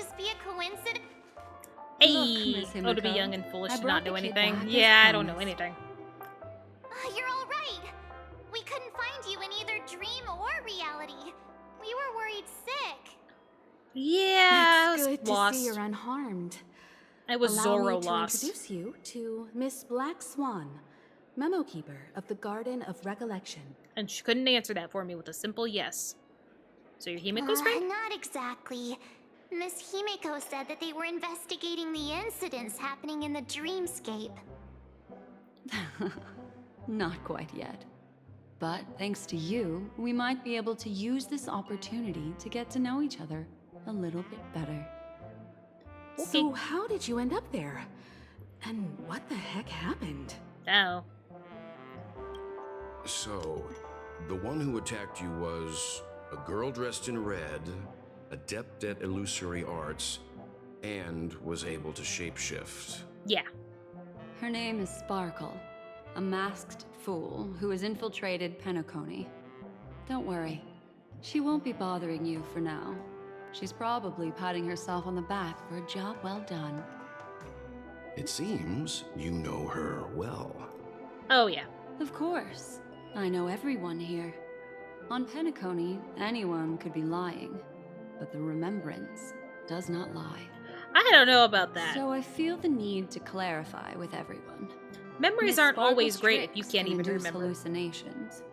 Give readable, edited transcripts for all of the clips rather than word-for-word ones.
just be a coincidence? Hey! Miss Oh, to be Himiko, young and foolish I to brought not the know kid anything. back as Yeah, I don't know promised. anything. You're all right. We couldn't find you in either dream or reality. We were worried sick. Yeah, I It's was good lost. to see you're unharmed. I was Allow Zorro me to lost. introduce you to Miss Black Swan, Memo Keeper of the Garden of Recollection. And she couldn't answer that for me with a simple yes. So you're Himiko's friend? Not exactly. Miss Himeko said that they were investigating the incidents happening in the dreamscape. Not quite yet. But thanks to you, we might be able to use this opportunity to get to know each other a little bit better. So how did you end up there? And what the heck happened? Oh. So, the one who attacked you was a girl dressed in red, adept at illusory arts, and was able to shapeshift. Yeah. Her name is Sparkle, a masked fool who has infiltrated Penacony. Don't worry, she won't be bothering you for now. She's probably patting herself on the back for a job well done. It seems you know her well. Oh, yeah. Of course. I know everyone here. On Penacony, anyone could be lying, but the remembrance does not lie. I don't know about that. So I feel the need to clarify with everyone. Memories Miss aren't always Sparkle's great if you tricks can't can even induce remember. hallucinations.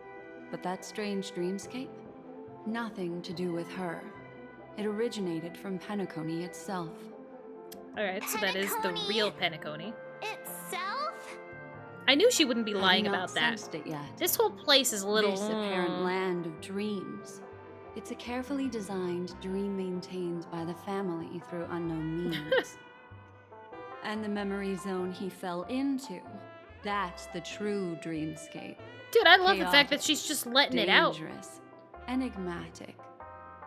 But that strange dreamscape? Nothing to do with her. It originated from Penacony itself. Alright, so that is the real Penacony. Itself? I knew she wouldn't be Have lying you not about that. sensed it yet? This whole place is a little... This apparent land of dreams. It's a carefully designed dream maintained by the family through unknown means. And the memory zone he fell into, that's the true dreamscape. Dude, I love the fact that Chaotic, she's just letting it out. Dangerous, enigmatic.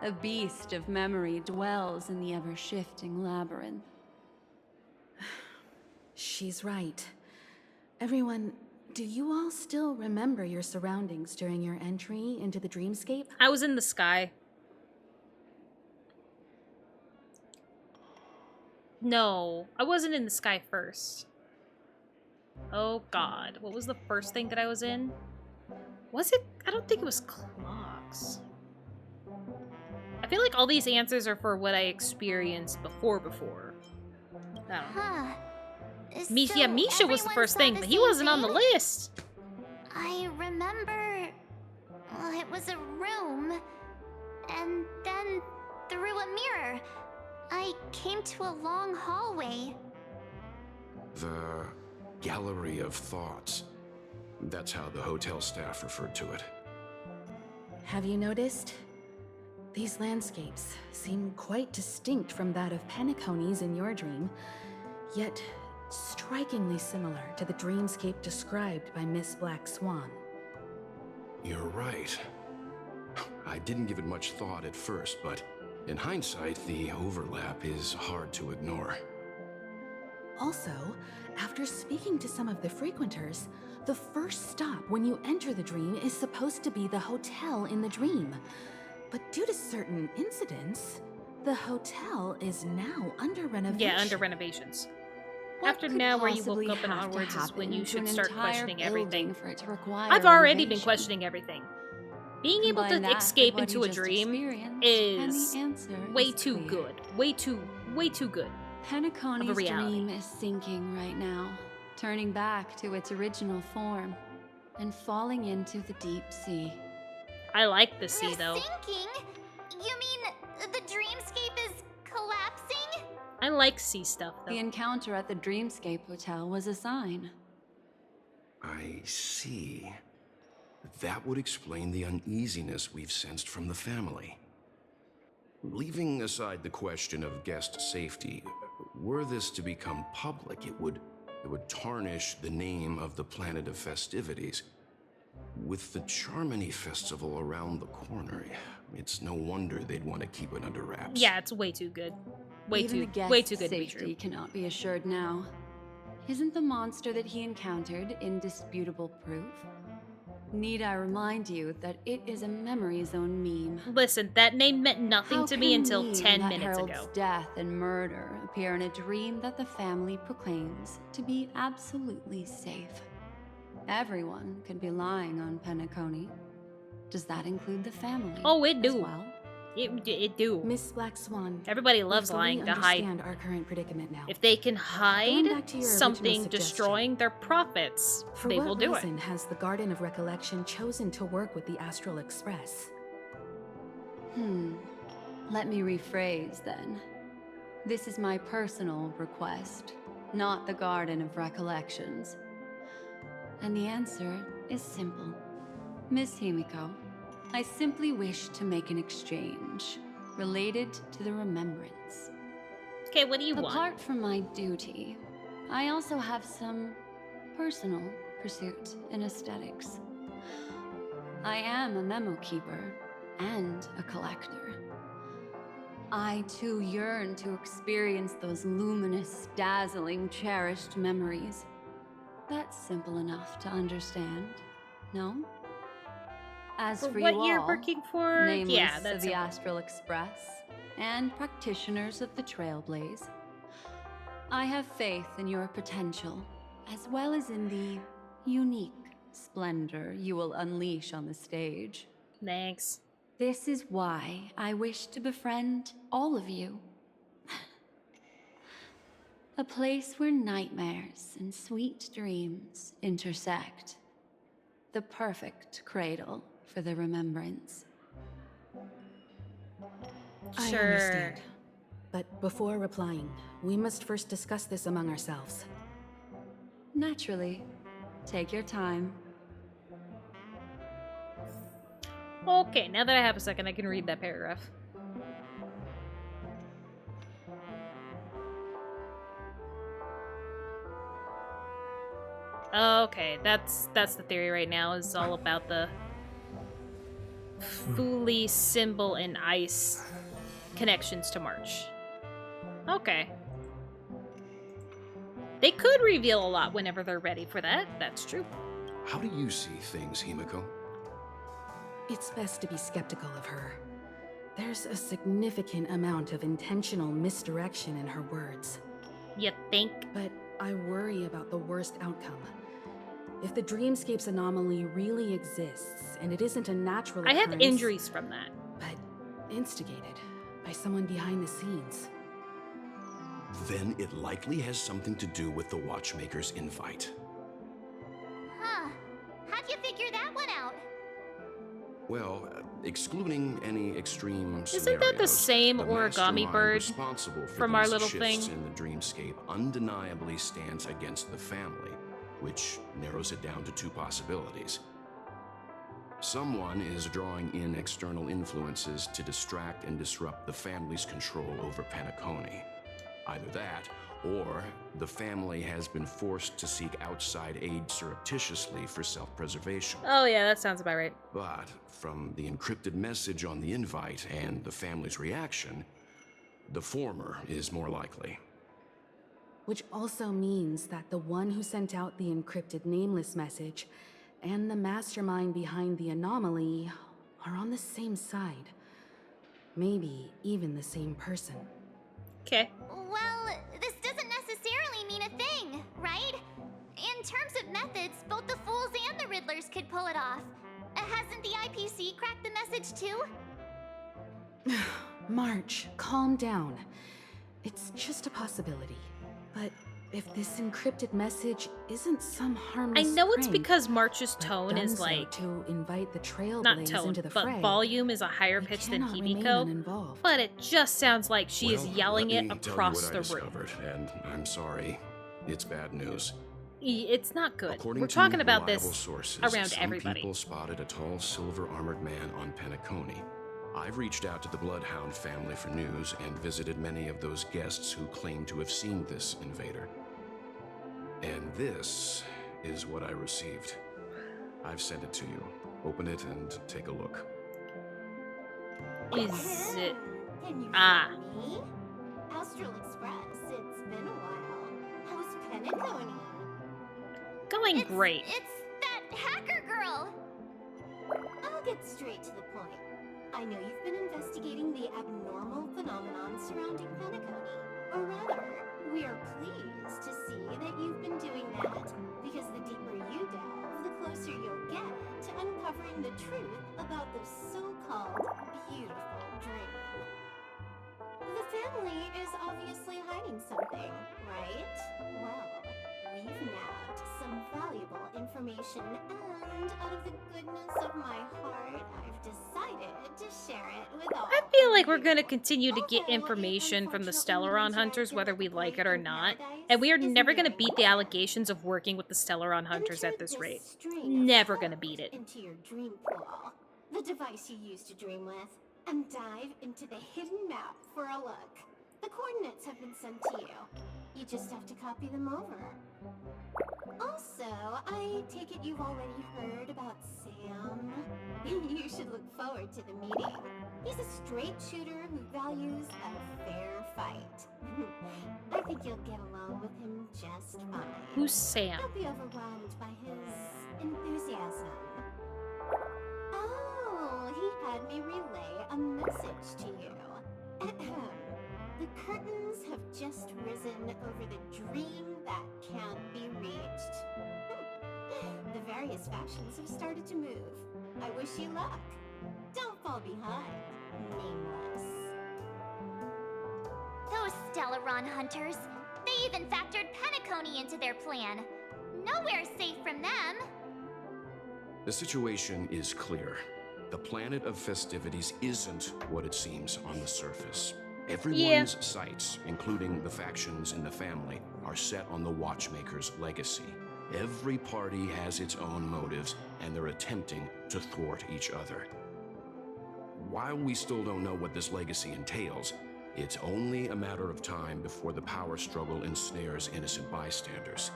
A beast of memory dwells in the ever-shifting labyrinth. She's right. Everyone, do you all still remember your surroundings during your entry into the dreamscape? I was in the sky. No, I wasn't in the sky first. Oh god, what was the first thing that I was in? Was it? I don't think it was clocks. I feel like all these answers are for what I experienced before. I don't know. Huh. Yeah, Misha was the first thing, but he wasn't on the list. I remember... Well, it was a room. And then, through a mirror, I came to a long hallway. The Gallery of Thoughts. That's how the hotel staff referred to it. Have you noticed? These landscapes seem quite distinct from that of Penacony's in your dream, yet strikingly similar to the dreamscape described by Miss Black Swan. You're right. I didn't give it much thought at first, but in hindsight, the overlap is hard to ignore. Also, after speaking to some of the frequenters, the first stop when you enter the dream is supposed to be the hotel in the dream. But due to certain incidents, the hotel is now under renovation. Yeah, under renovations. What After could now, where you possibly woke up and have to onwards is when happen you to should an start entire questioning everything. building for it to require I've already been renovation? questioning everything. Being able Combine that to with escape what into you a just dream experienced, is and the answer way is too clear. good. Way too good. Penacony's reality. dream is sinking right now, turning back to its original form, and falling into the deep sea. I like the sea, though. Sinking? You mean the dreamscape is collapsing? I like sea stuff, The though. encounter at the Dreamscape Hotel was a sign. I see. That would explain the uneasiness we've sensed from the family. Leaving aside the question of guest safety, were this to become public, it would tarnish the name of the planet of festivities. With the Charmony Festival around the corner, it's no wonder they'd want to keep it under wraps. Yeah, it's way too good. Way Even the too guest's good to be safety true. cannot be assured now. Isn't the monster that he encountered indisputable proof? Need I remind you that it is a memory zone meme? Listen, that name meant nothing How to me can until we 10 let minutes Harold's ago. death and murder appear in a dream that the family proclaims to be absolutely safe? Everyone could be lying on Penacony. Does that include the family? Oh, it as do. well? It do. Miss Black Swan, Everybody we loves fully lying to hide. understand our current predicament now. If they can hide back to your original something suggestion. destroying their profits, For they what will do it. reason has the Garden of Recollection chosen to work with the Astral Express? Let me rephrase then. This is my personal request, not the Garden of Recollections. And the answer is simple. Miss Himiko, I simply wish to make an exchange related to the remembrance. Okay, what do you want? Apart from my duty, I also have some personal pursuit in aesthetics. I am a memo keeper and a collector. I too yearn to experience those luminous, dazzling, cherished memories. That's simple enough to understand, no? As For for what you you're all, working for, nameless yeah, of that's the simple. Astral Express and practitioners of the Trailblaze, I have faith in your potential, as well as in the unique splendor you will unleash on the stage. Thanks. This is why I wish to befriend all of you. A place where nightmares and sweet dreams intersect. The perfect cradle for the remembrance. I Sure. understand. But before replying, we must first discuss this among ourselves. Naturally. Take your time. Okay, now that I have a second, I can read that paragraph. Okay, that's the theory right now. Is all about the Fuli symbol and ice connections to March. Okay. They could reveal a lot whenever they're ready for that. That's true. How do you see things, Himiko? It's best to be skeptical of her. There's a significant amount of intentional misdirection in her words. You think? But I worry about the worst outcome. If the dreamscape's anomaly really exists, and it isn't a natural I occurrence, have injuries from that. but instigated by someone behind the scenes. Then it likely has something to do with the Watchmaker's invite. Huh. How'd you figure that one out? Well, excluding any extreme Isn't that the scenarios, same the origami mastermind bird responsible for from our these little shifts thing? in the dreamscape undeniably stands against the family, which narrows it down to two possibilities. Someone is drawing in external influences to distract and disrupt the family's control over Penacony. Either that, or the family has been forced to seek outside aid surreptitiously for self-preservation. Oh yeah, that sounds about right. But from the encrypted message on the invite and the family's reaction, the former is more likely. Which also means that the one who sent out the encrypted nameless message and the mastermind behind the anomaly are on the same side. Maybe even the same person. Okay. Well, this doesn't necessarily mean a thing, right? In terms of methods, both the Fools and the Riddlers could pull it off. Hasn't the IPC cracked the message too? March, calm down. It's just a possibility. But if this encrypted message isn't some harmless I know it's prank, because March's but tone done is so like, to invite the not Trailblaze tone, into the but fray, volume is a higher we pitch than cannot remain Himiko. uninvolved. But it just sounds like she is Well, yelling let it me tell you across what the I room. discovered, and I'm sorry. It's bad news. It's not good. According We're to talking about reliable this sources, around some everybody. people spotted a tall, silver-armored man on Penacony. I've reached out to the Bloodhound family for news and visited many of those guests who claim to have seen this invader. And this is what I received. I've sent it to you. Open it and take a look. Is it? Can you Ah. hear me? Astral Express, it's been a while. How's Penacony? Going great. It's that hacker girl! I'll get straight to the point. I know you've been investigating the abnormal phenomenon surrounding Penacony. Or rather, we are pleased to see that you've been doing that, because the deeper you delve, the closer you'll get to uncovering the truth about the so-called beautiful dream. The family is obviously hiding something, right? Well, we've nabbed some valuable information, and out of the goodness of my heart, I've decided to share it with all. I feel like we're of going to you. continue to get Although it information from the unfortunately Stellaron means Hunters, your whether we typical like it place or in not. paradise And we are is never going to nearing beat its the end. allegations of working with the Stellaron Hunters Enter at this this rate. string of Never going to code beat it. into your dream pool, the device you use to dream with, and dive into the hidden map for a look. The coordinates have been sent to you. You just have to copy them over. Also, I take it you've already heard about Sam. You should look forward to the meeting. He's a straight shooter who values a fair fight. I think you'll get along with him just fine. Who's Sam? Don't be overwhelmed by his enthusiasm. Oh, he had me relay a message to you. Ahem. The curtains have just risen over the dream that can't be reached. The various factions have started to move. I wish you luck. Don't fall behind, nameless. Those Stellaron hunters. They even factored Penacony into their plan. Nowhere safe from them. The situation is clear. The planet of festivities isn't what it seems on the surface. Everyone's sights, including the factions in the family, are set on the Watchmaker's legacy. Every party has its own motives, and they're attempting to thwart each other. While we still don't know what this legacy entails, it's only a matter of time before the power struggle ensnares innocent bystanders.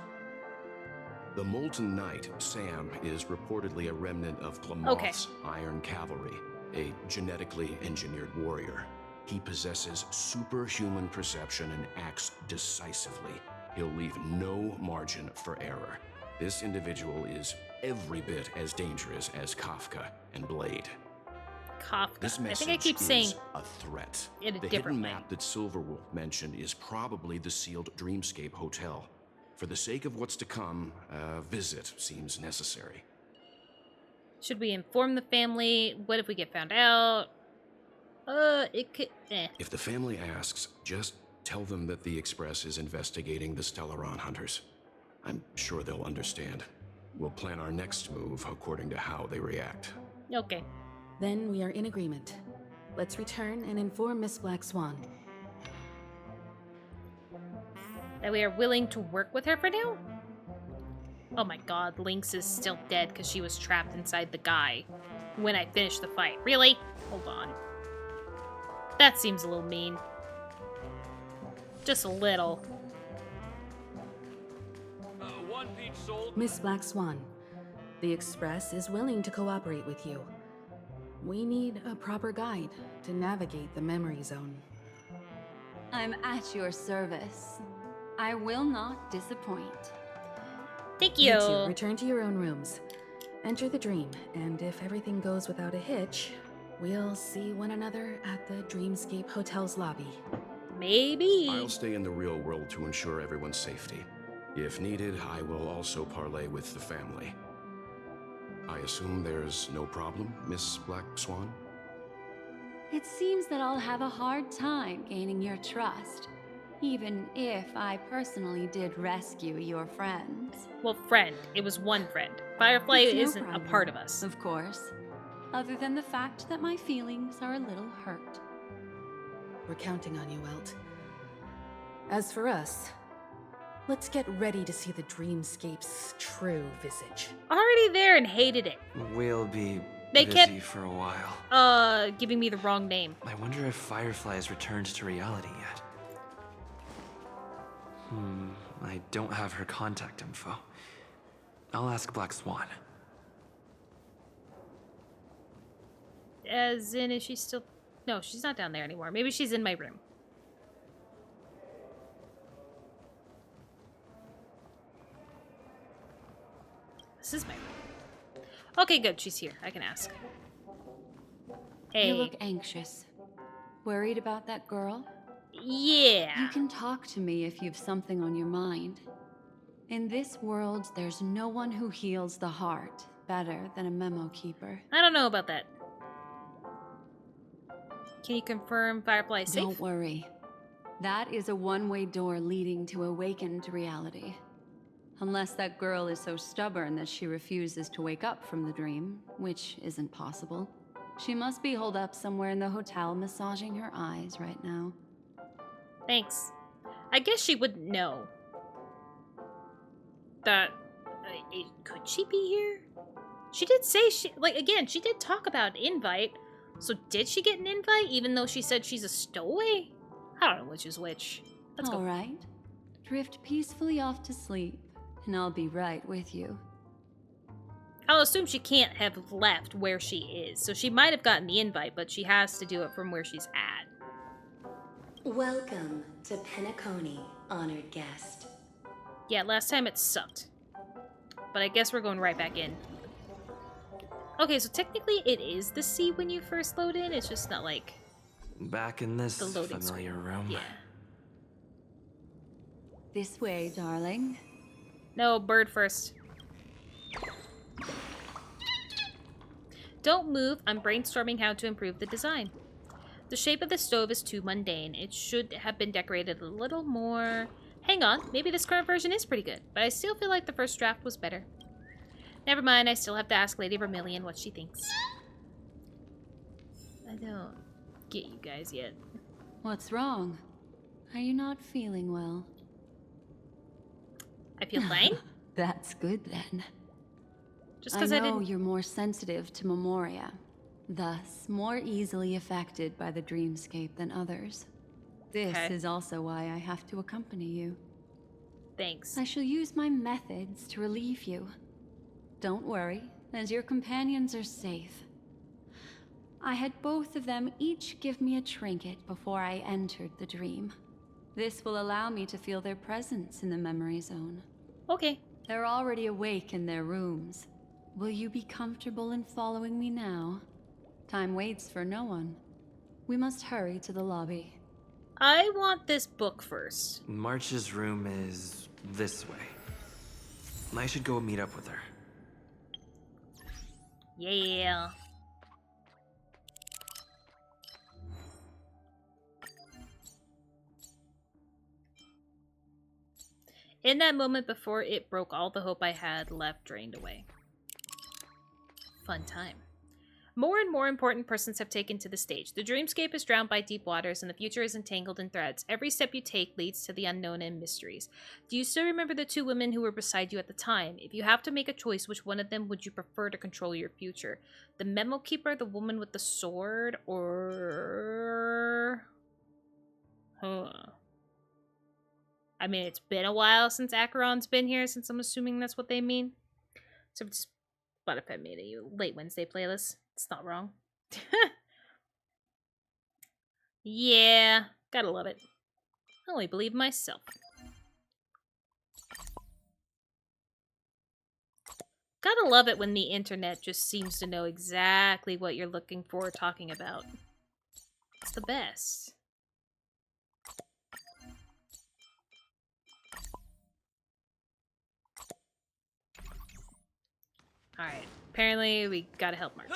The Molten Knight, Sam, is reportedly a remnant of Klamoth's Iron Cavalry, a genetically engineered warrior. He possesses superhuman perception and acts decisively. He'll leave no margin for error. This individual is every bit as dangerous as Kafka and Blade. Kafka. This I message think I keep saying is a threat. it a The different hidden way. map that Silverwolf mentioned is probably the sealed Dreamscape Hotel. For the sake of what's to come, a visit seems necessary. Should we inform the family? What if we get found out? It could... If the family asks, just tell them that the Express is investigating the Stellaron Hunters. I'm sure they'll understand. We'll plan our next move according to how they react. Okay. Then we are in agreement. Let's return and inform Miss Black Swan. That we are willing to work with her for now? Oh my god, Lynx is still dead because she was trapped inside the guy when I finished the fight. Really? Hold on. That seems a little mean. Just a little. One peach sold. Miss Black Swan, the Express is willing to cooperate with you. We need a proper guide to navigate the memory zone. I'm at your service. I will not disappoint. Thank You you. two return to your own rooms. Enter the dream, and if everything goes without a hitch, we'll see one another at the Dreamscape Hotel's lobby. Maybe. I'll stay in the real world to ensure everyone's safety. If needed, I will also parlay with the family. I assume there's no problem, Miss Black Swan? It seems that I'll have a hard time gaining your trust, even if I personally did rescue your friends. Well, friend. It was one friend. Firefly It's no isn't a problem, part of us. Of course. Other than the fact that my feelings are a little hurt. We're counting on you, Welt. As for us, let's get ready to see the Dreamscape's true visage. Already there and hated it. We'll be They busy kept- for a while. Giving me the wrong name. I wonder if Firefly has returned to reality yet. I don't have her contact info. I'll ask Black Swan. As in, is she still... No, she's not down there anymore. Maybe she's in my room. This is my room. Okay, good. She's here. I can ask. Hey. You look anxious. Worried about that girl? Yeah. You can talk to me if you've something on your mind. In this world, there's no one who heals the heart better than a memo keeper. I don't know about that. Can you confirm Firefly is safe? Don't worry. That is a one-way door leading to awakened reality. Unless that girl is so stubborn that she refuses to wake up from the dream, which isn't possible. She must be holed up somewhere in the hotel massaging her eyes right now. Thanks. I guess she wouldn't know. That... could she be here? She did say she... Like, again, she did talk about an invite. So did she get an invite even though she said she's a stowaway? I don't know which is which. Let's go. All right. Drift peacefully off to sleep, and I'll be right with you. I'll assume she can't have left where she is. So she might have gotten the invite, but she has to do it from where she's at. Welcome to Penacony, honored guest. Yeah, last time it sucked. But I guess we're going right back in. Okay, so technically it is the sea when you first load in. It's just not like... Back in this The loading familiar screen. room. Yeah. This way, darling. No, bird first. Don't move. I'm brainstorming how to improve the design. The shape of the stove is too mundane. It should have been decorated a little more... Hang on, maybe this current version is pretty good, but I still feel like the first draft was better. Never mind, I still have to ask Lady Vermilion what she thinks. I don't get you guys yet. What's wrong? Are you not feeling well? I feel fine? That's good then. Just because I know didn't... you're more sensitive to Memoria, thus more easily affected by the dreamscape than others. This Okay. is also why I have to accompany you. Thanks. I shall use my methods to relieve you. Don't worry, as your companions are safe. I had both of them each give me a trinket before I entered the dream. This will allow me to feel their presence in the memory zone. Okay. They're already awake in their rooms. Will you be comfortable in following me now? Time waits for no one. We must hurry to the lobby. I want this book first. March's room is this way. I should go meet up with her. Yeah. In that moment before it broke, all the hope I had left drained away. Fun time. More and more important persons have taken to the stage. The dreamscape is drowned by deep waters, and the future is entangled in threads. Every step you take leads to the unknown and mysteries. Do you still remember the two women who were beside you at the time? If you have to make a choice, which one of them would you prefer to control your future? The memo keeper, the woman with the sword, or... I mean, it's been a while since Acheron's been here, since I'm assuming that's what they mean. So it's Spotify made a late Wednesday playlist. It's not wrong. Yeah, gotta love it. I only believe myself. Gotta love it when the internet just seems to know exactly what you're looking for or talking about. It's the best. Alright, apparently we gotta help March.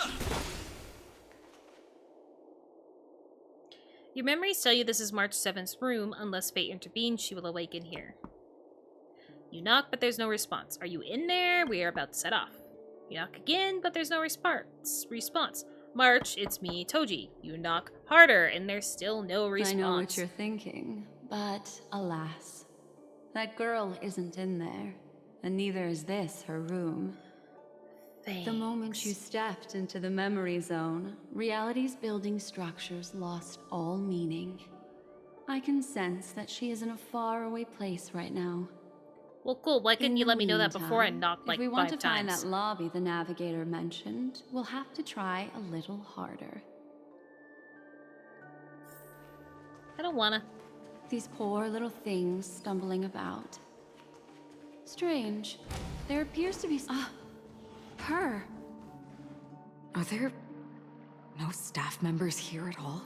Your memories tell you this is March 7th's room. Unless fate intervenes, she will awaken here. You knock, but there's no response. Are you in there? We are about to set off. You knock again, but there's no response. March, it's me, Toji. You knock harder, and there's still no response. I know what you're thinking, but alas, that girl isn't in there, and neither is this her room. Thanks. The moment you stepped into the memory zone, reality's building structures lost all meaning. I can sense that she is in a faraway place right now. Well, cool. Why couldn't you let me know that before I knocked like 5 times? If we want to find that lobby the navigator mentioned, we'll have to try a little harder. I don't wanna. These poor little things stumbling about. Strange. There appears to be her. Are there No staff members here at all?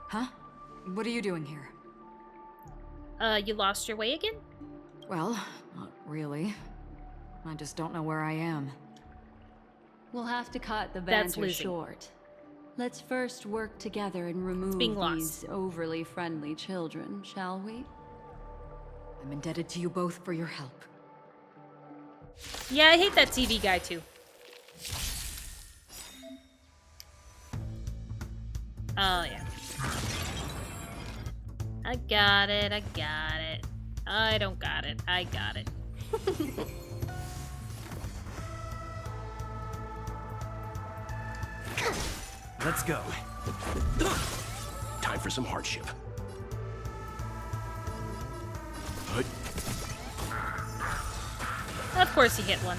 Huh? What are you doing here? You lost your way again? Well, not really. I just don't know where I am. We'll have to cut the That's banter losing. short. Let's first work together and remove being these lost. overly friendly children, shall we? I'm indebted to you both for your help. Yeah, I hate that TV guy too. Oh, yeah. I got it, I got it. I don't got it, I got it. Let's go. Time for some hardship. Of course he hit one.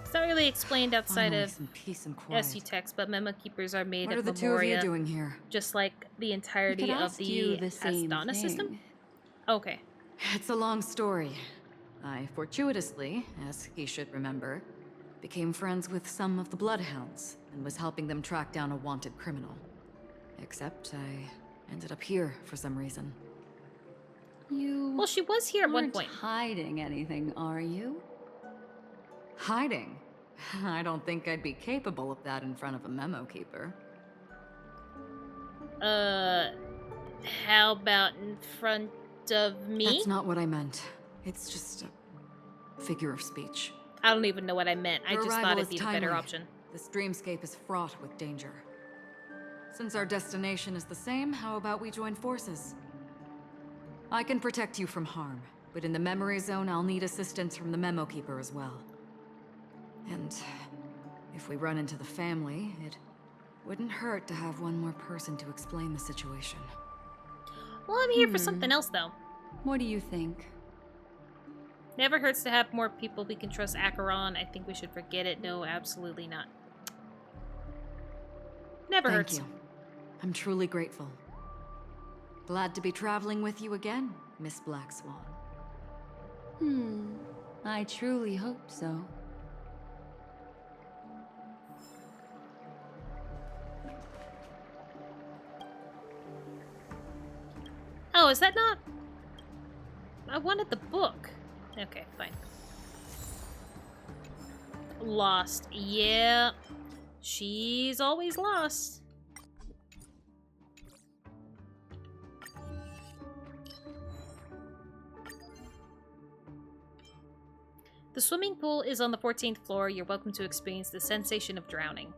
It's not really explained outside Finally, of some peace and quiet. SU text, but memo keepers are made What are of the two of you memoria, doing here? just like the We entirety could of ask the you the same Astana system. thing. Okay. It's a long story. I fortuitously, as he should remember, became friends with some of the Bloodhounds and was helping them track down a wanted criminal. Except I ended up here for some reason. You Well, she was here at one aren't point. hiding anything, are you? Hiding? I don't think I'd be capable of that in front of a memo keeper. How about in front of me? That's not what I meant. It's just a figure of speech. I don't even know what I meant. I Your just thought arrival it'd be is the better timely. option. This dreamscape is fraught with danger. Since our destination is the same, how about we join forces? I can protect you from harm, but in the memory zone, I'll need assistance from the memo keeper as well. And if we run into the family, it wouldn't hurt to have one more person to explain the situation. Well, I'm here for something else, though. What do you think? Never hurts to have more people we can trust. Acheron, I think we should forget it. No, absolutely not. Never Thank hurts. you. I'm truly grateful. Glad to be traveling with you again, Miss Black Swan. I truly hope so. Oh, is that not? I wanted the book. Okay, fine. Lost. Yeah. She's always lost. The swimming pool is on the 14th floor. You're welcome to experience the sensation of drowning.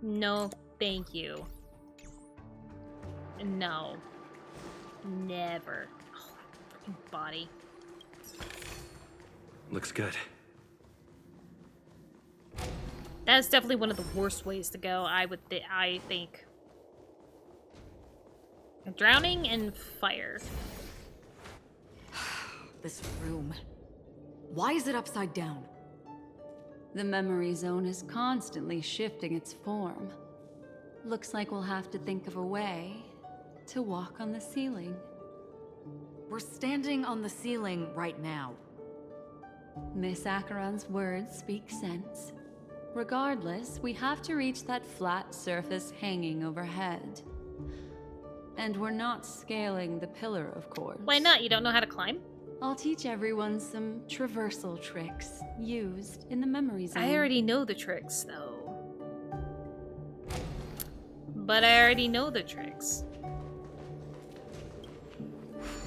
No, thank you. No. Never. Oh, freaking body. Looks good. That's definitely one of the worst ways to go, I think. Drowning and fire. This room. Why is it upside down? The memory zone is constantly shifting its form. Looks like we'll have to think of a way to walk on the ceiling. We're standing on the ceiling right now. Miss Acheron's words speak sense. Regardless, we have to reach that flat surface hanging overhead. And we're not scaling the pillar, of course. Why not? You don't know how to climb? I'll teach everyone some traversal tricks used in the memory zone. I already know the tricks, though. But I already know the tricks.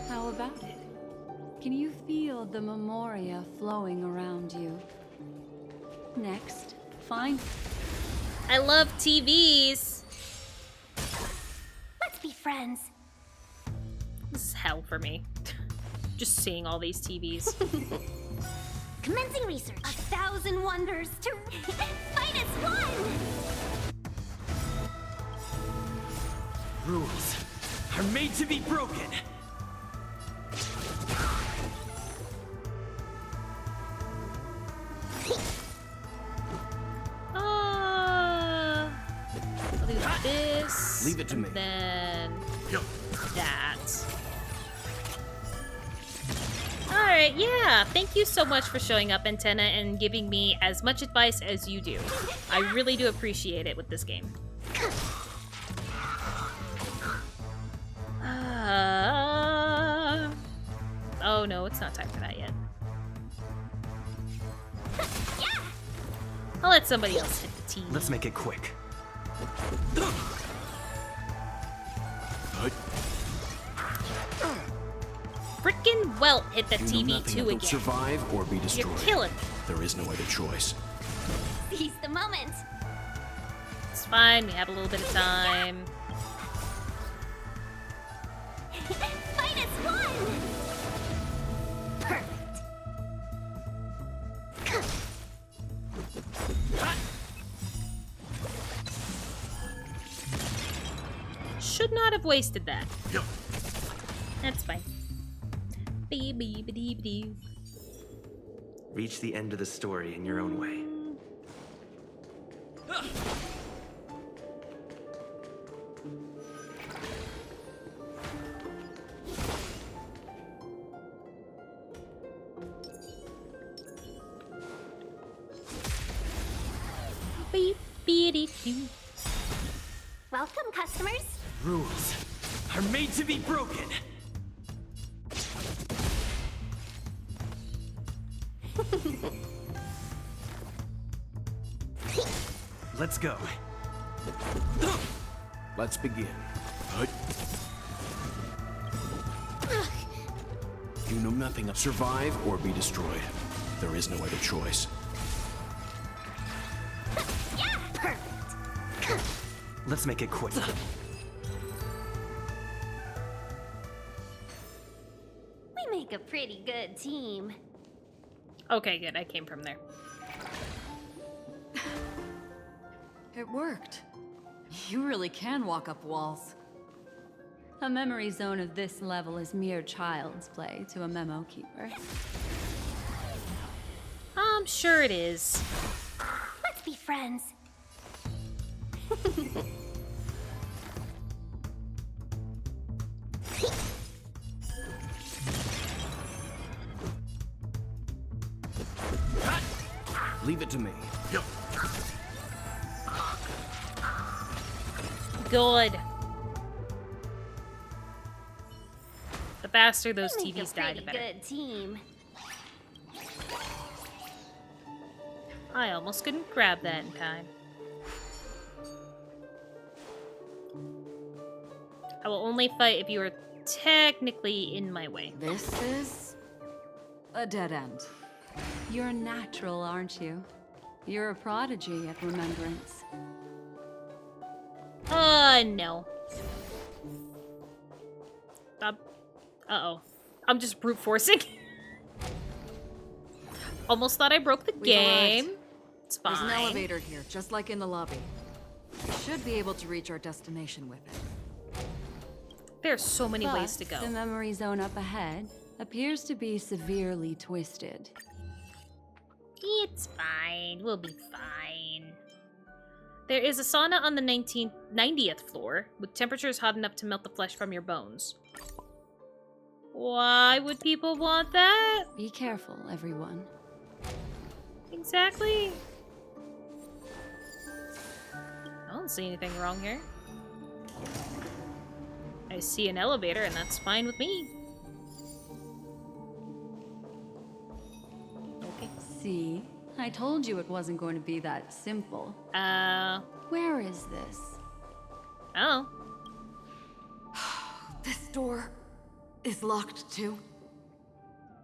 How about it? Can you feel the memoria flowing around you? Next, find... I love TVs. Let's be friends. This is hell for me. Just seeing all these TVs. Commencing research. 1,000 wonders to finest one. Rules are made to be broken. I'll do this. Leave it to me. Then that. Alright, yeah. Thank you so much for showing up, Antenna, and giving me as much advice as you do. I really do appreciate it with this game. Oh no, it's not time for that yet. I'll let somebody else hit the TV. Let's make it quick. Frickin' Welt hit the You know TV nothing too will again. survive or be You're destroyed. killing me. There is no other choice. Seize the moment. It's fine, we have a little bit of time. Fight as one. Perfect. Should not have wasted that. That's fine. Beep-beep-a-deep-dee. Reach the end of the story in your own way. Beep-beep-dee-doo. Welcome, customers. Rules are made to be broken. Let's go. Let's begin. You know nothing of survive or be destroyed. There is no other choice. Let's make it quick. We make a pretty good team. Okay, good. I came from there. It worked. You really can walk up walls. A memory zone of this level is mere child's play to a memo keeper. I'm sure it is. Let's be friends. Leave it to me. Good. The faster those We make a TVs die, the pretty better. good team. I almost couldn't grab that in time. I will only fight if you are technically in my way. This is a dead end. You're natural, aren't you? You're a prodigy at remembrance. No. Uh-oh. I'm just brute forcing. Almost thought I broke the game. arrived. It's fine. There's an elevator here, just like in the lobby. We should be able to reach our destination with it. There's so many But ways to go. the memory zone up ahead appears to be severely twisted. It's fine. We'll be fine. There is a sauna on the 90th floor, with temperatures hot enough to melt the flesh from your bones. Why would people want that? Be careful, everyone. Exactly. I don't see anything wrong here. I see an elevator, and that's fine with me. Okay. See? I told you it wasn't going to be that simple. Where Where is this? Oh. This door is locked too.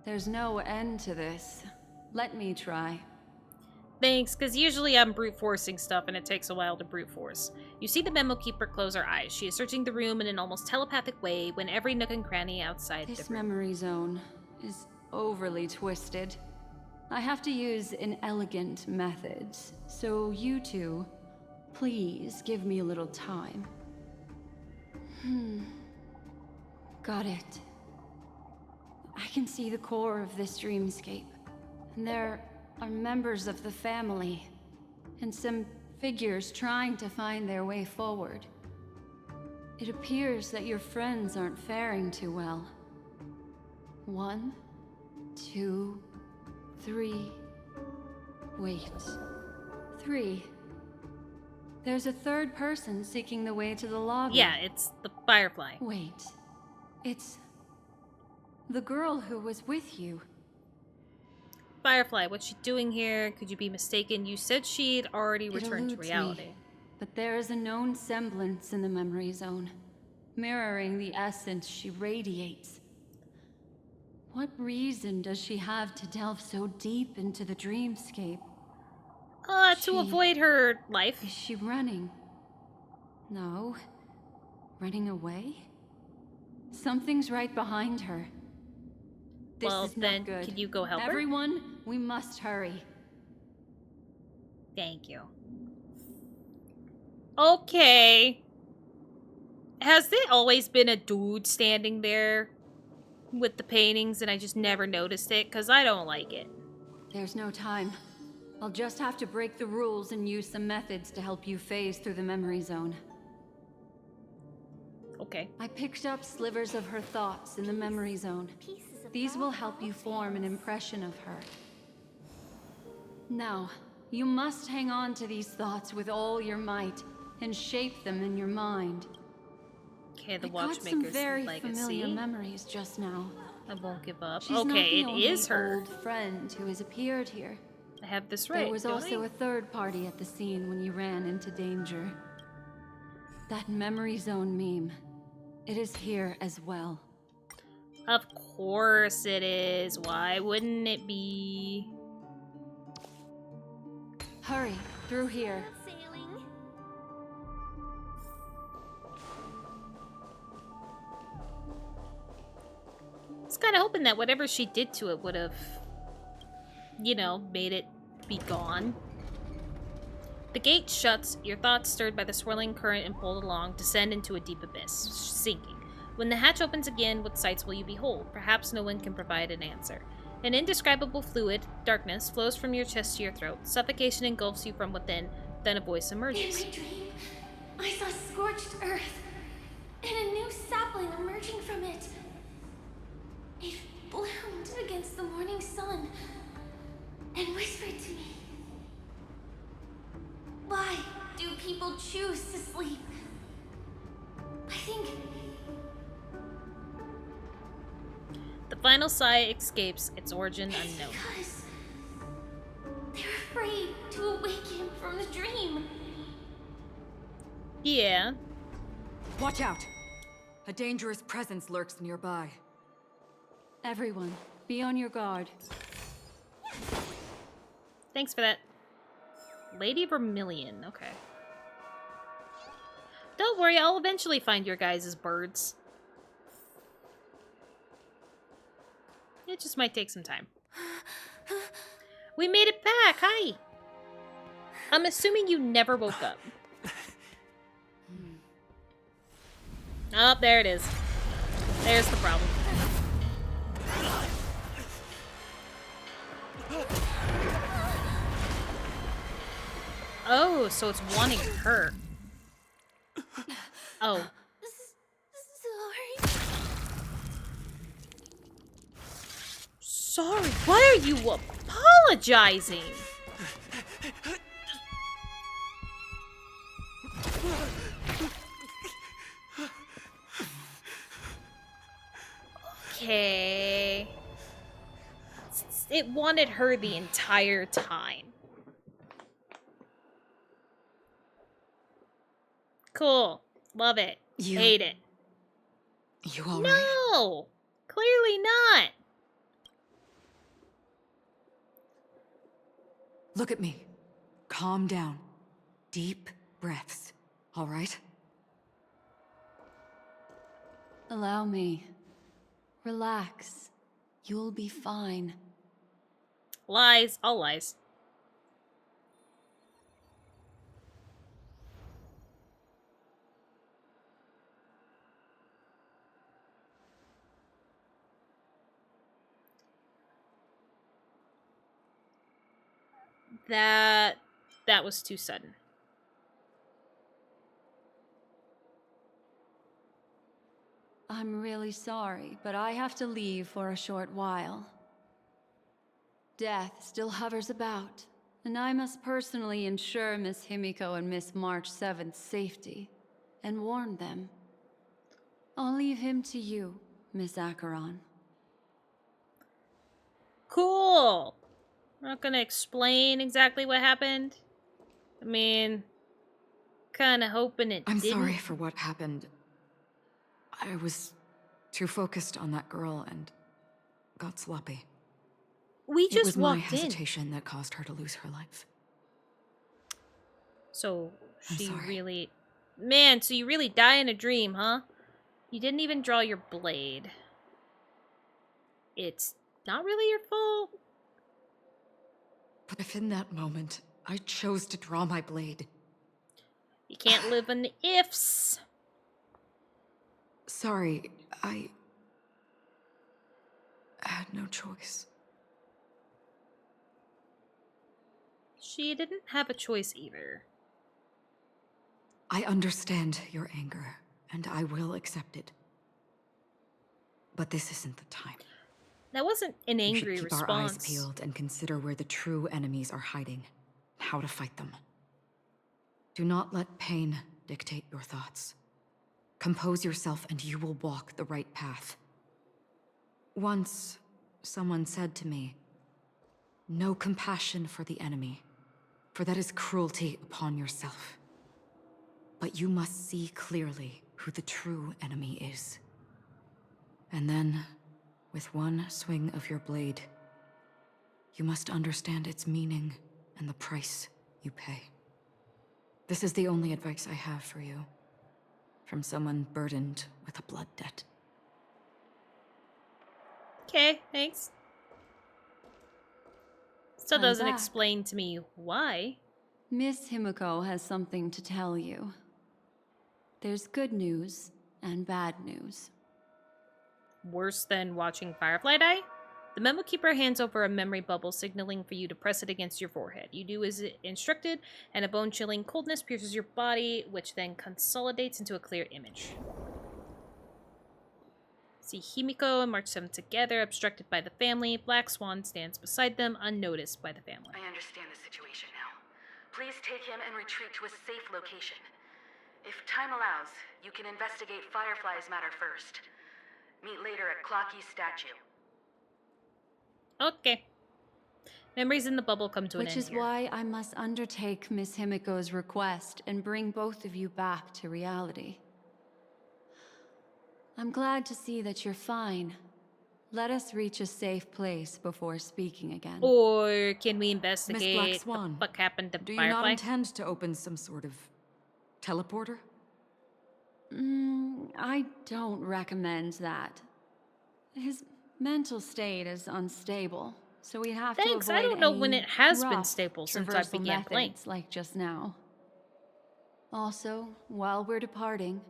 There's no end to this. Let me try. Thanks, because usually I'm brute forcing stuff and it takes a while to brute force. You see the memo keeper close her eyes. She is searching the room in an almost telepathic way when every nook and cranny outside This the room. memory zone is overly twisted. I have to use an elegant method, so you two, please give me a little time. Got it. I can see the core of this dreamscape, and there are members of the family, and some figures trying to find their way forward. It appears that your friends aren't faring too well. One 2, 3. Wait. 3. There's a third person seeking the way to the lobby. Yeah, it's the Firefly. Wait. It's the girl who was with you. Firefly, what's she doing here? Could you be mistaken? You said she'd already It returned to eludes reality. me, but there is a known semblance in the memory zone, mirroring the essence she radiates. What reason does she have to delve so deep into the dreamscape? To She- avoid her life. Is she running? No. Running away? Something's right behind her. This Well, is not then, good. can you go help her? Everyone, we must hurry. Thank you. Okay. Has there always been a dude standing there with the paintings and I just never noticed it? Because I don't like it. There's no time. I'll just have to break the rules and use some methods to help you phase through the memory zone. Okay. I picked up slivers of her thoughts in the memory zone. These will help you form an impression of her. Now, you must hang on to these thoughts with all your might and shape them in your mind. Okay, the I got some Watchmaker's very legacy. familiar memories just now. I won't give up. She's not Okay, the it only is her. old friend who has appeared here. I have this right. There was don't also I? a third party at the scene when you ran into danger. That memory zone meme. It is here as well. Of course it is. Why wouldn't it be? Hurry, through here. Sailing. I was kind of hoping that whatever she did to it would have, you know, made it be gone. The gate shuts, your thoughts stirred by the swirling current and pulled along, descend into a deep abyss, sinking. When the hatch opens again, what sights will you behold? Perhaps no one can provide an answer. An indescribable fluid, darkness, flows from your chest to your throat. Suffocation engulfs you from within, then a voice In emerges. my dream, I saw scorched earth and a new sapling emerging from it. It bloomed against the morning sun and whispered to me, "Why do people choose to sleep?" I think The final sigh escapes, its origin it's unknown. because they're afraid to awaken from the dream. Yeah. Watch out! A dangerous presence lurks nearby. Everyone, be on your guard. Thanks for that. Lady Vermilion, okay. Don't worry, I'll eventually find your guys' birds. It just might take some time. We made it back! Hi! I'm assuming you never woke up. Oh, there it is. There's the problem. Oh, so it's wanting her. Oh. Sorry. Sorry, why are you apologizing? Okay. It wanted her the entire time. Cool. Love it. Hate it. You alright? No! Clearly not. Look at me. Calm down. Deep breaths. Alright? Allow me. Relax. You'll be fine. Lies. All lies. That was too sudden. I'm really sorry, but I have to leave for a short while. death still hovers about, and I must personally ensure Miss Himiko and Miss March 7th's safety, and warn them. I'll leave him to you, Miss Acheron. Cool. I'm not gonna explain exactly what happened. I mean, kind of hoping it I'm didn't. sorry for what happened. I was too focused on that girl and got sloppy. We It just was my walked in. hesitation that caused her to lose her life. So I'm she sorry. really... Man, so you really die in a dream, huh? You didn't even draw your blade. It's not really your fault. But if in that moment I chose to draw my blade... You can't live in the ifs. Sorry, I had no choice. She didn't have a choice either. I understand your anger, and I will accept it. But this isn't the time. That wasn't an We should angry keep response. our eyes peeled and consider where the true enemies are hiding, and how to fight them. Do not let pain dictate your thoughts. Compose yourself and you will walk the right path. Once, someone said to me, "No compassion for the enemy, for that is cruelty upon yourself. But you must see clearly who the true enemy is. And then, with one swing of your blade, you must understand its meaning and the price you pay." This is the only advice I have for you, from someone burdened with a blood debt. Okay, thanks. Still I'm doesn't back. explain to me why. Miss Himiko has something to tell you. There's good news and bad news. Worse than watching Firefly die? The memo keeper hands over a memory bubble, signaling for you to press it against your forehead. You do as instructed, and a bone-chilling coldness pierces your body, which then consolidates into a clear image. See Himiko and March 7 together, obstructed by the family. Black Swan stands beside them, unnoticed by the family. I understand the situation now. Please take him and retreat to a safe location. If time allows, you can investigate Firefly's matter first. Meet later at Clocky's statue. Okay. Memories in the bubble come to an Which end is here. why I must undertake Miss Himiko's request and bring both of you back to reality. I'm glad to see that you're fine. Let us reach a safe place before speaking again. Or can we Miss investigate Black what Swan, the fuck happened to do you not Firefly? intend to open some sort of teleporter? I don't recommend that. His mental state is unstable, so we'd have Thanks, to I avoid don't know any when it has been rough stable since I traversal began playing. methods like just now. Also, while we're departing,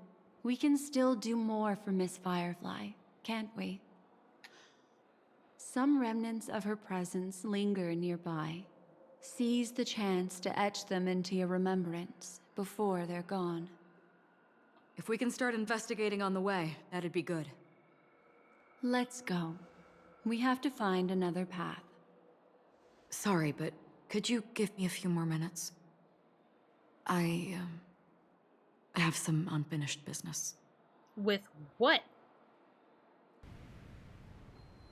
we can still do more for Miss Firefly, can't we? Some remnants of her presence linger nearby. Seize the chance to etch them into your remembrance before they're gone. If we can start investigating on the way, that'd be good. Let's go. We have to find another path. Sorry, but could you give me a few more minutes? I have some unfinished business. With what?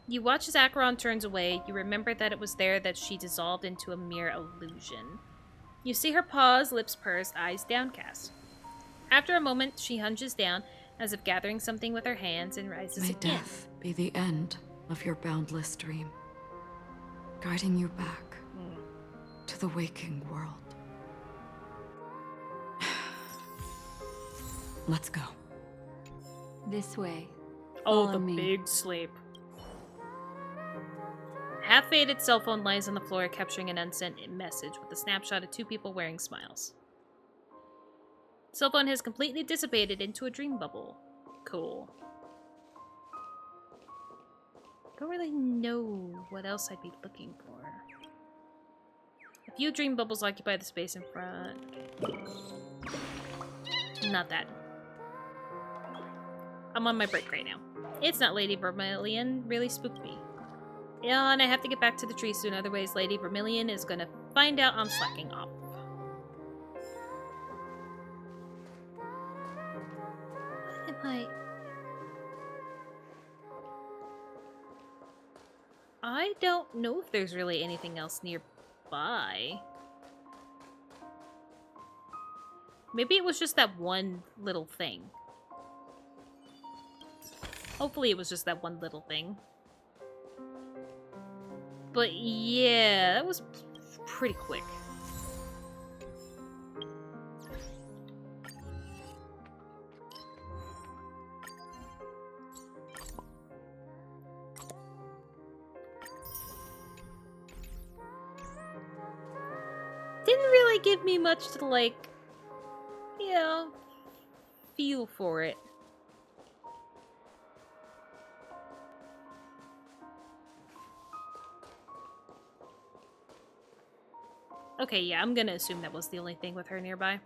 You watch as Acheron turns away. You remember that it was there that she dissolved into a mere illusion. You see her pause, lips pursed, eyes downcast. After a moment, she hunches down, as if gathering something with her hands, and rises May again. death be the end of your boundless dream, guiding you back to the waking world. Let's go. This way. Oh, Follow the me. big sleep. Half-faded cell phone lies on the floor, capturing an unsent message with a snapshot of two people wearing smiles. Cell phone has completely dissipated into a dream bubble. Cool. Don't really know what else I'd be looking for. A few dream bubbles occupy the space in front. Not that. I'm on my break right now. It's not Lady Vermilion really spooked me. Yeah, and I have to get back to the tree soon, otherwise Lady Vermilion is gonna find out I'm slacking off. What am I don't know if there's really anything else nearby. Maybe it was just that one little thing. Hopefully it was just that one little thing. But yeah, that was pretty quick. Didn't really give me much to, like, you know, feel for it. Okay, yeah, I'm gonna assume that was the only thing with her nearby.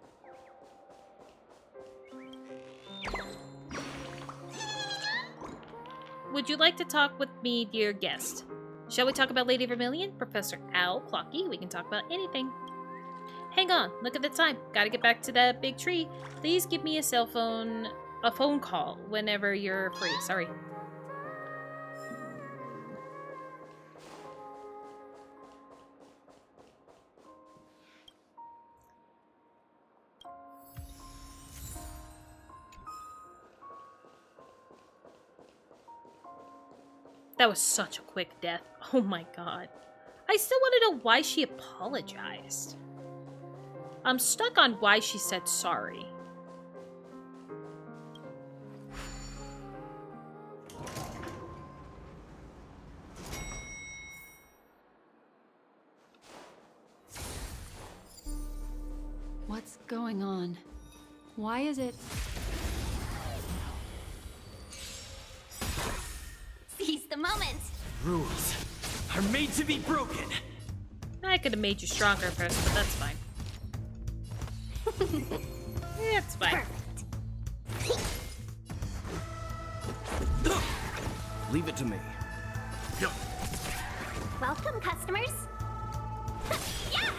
Would you like to talk with me, dear guest? Shall we talk about Lady Vermilion? Professor Owl, Clocky, we can talk about anything. Hang on, look at the time. Gotta get back to that big tree. Please give me a phone call whenever you're free. Sorry. That was such a quick death. Oh my god. I still want to know why she apologized. I'm stuck on why she said sorry. What's going on? Why is it... Seize the moment! Rules are made to be broken! I could have made you stronger first, but that's fine. It's fine. Leave it to me. Welcome, customers! Yeah!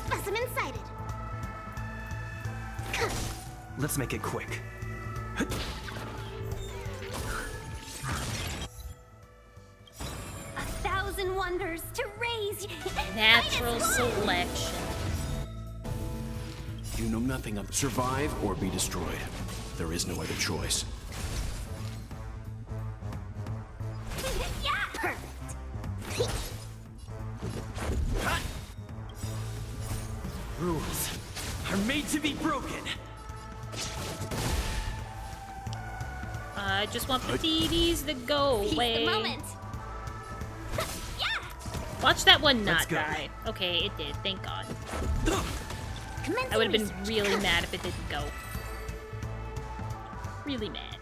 Specimen sighted! Let's make it quick. 1,000 wonders to raise Natural selection. You know nothing of survive or be destroyed. There is no other choice. Yeah! Perfect! Rules are made to be broken! I just want the TVs to go Seize away. the moment! Watch that one not Let's go. die. Okay, it did. Thank God. Commencing I would have been research. really mad if it didn't go. Really mad.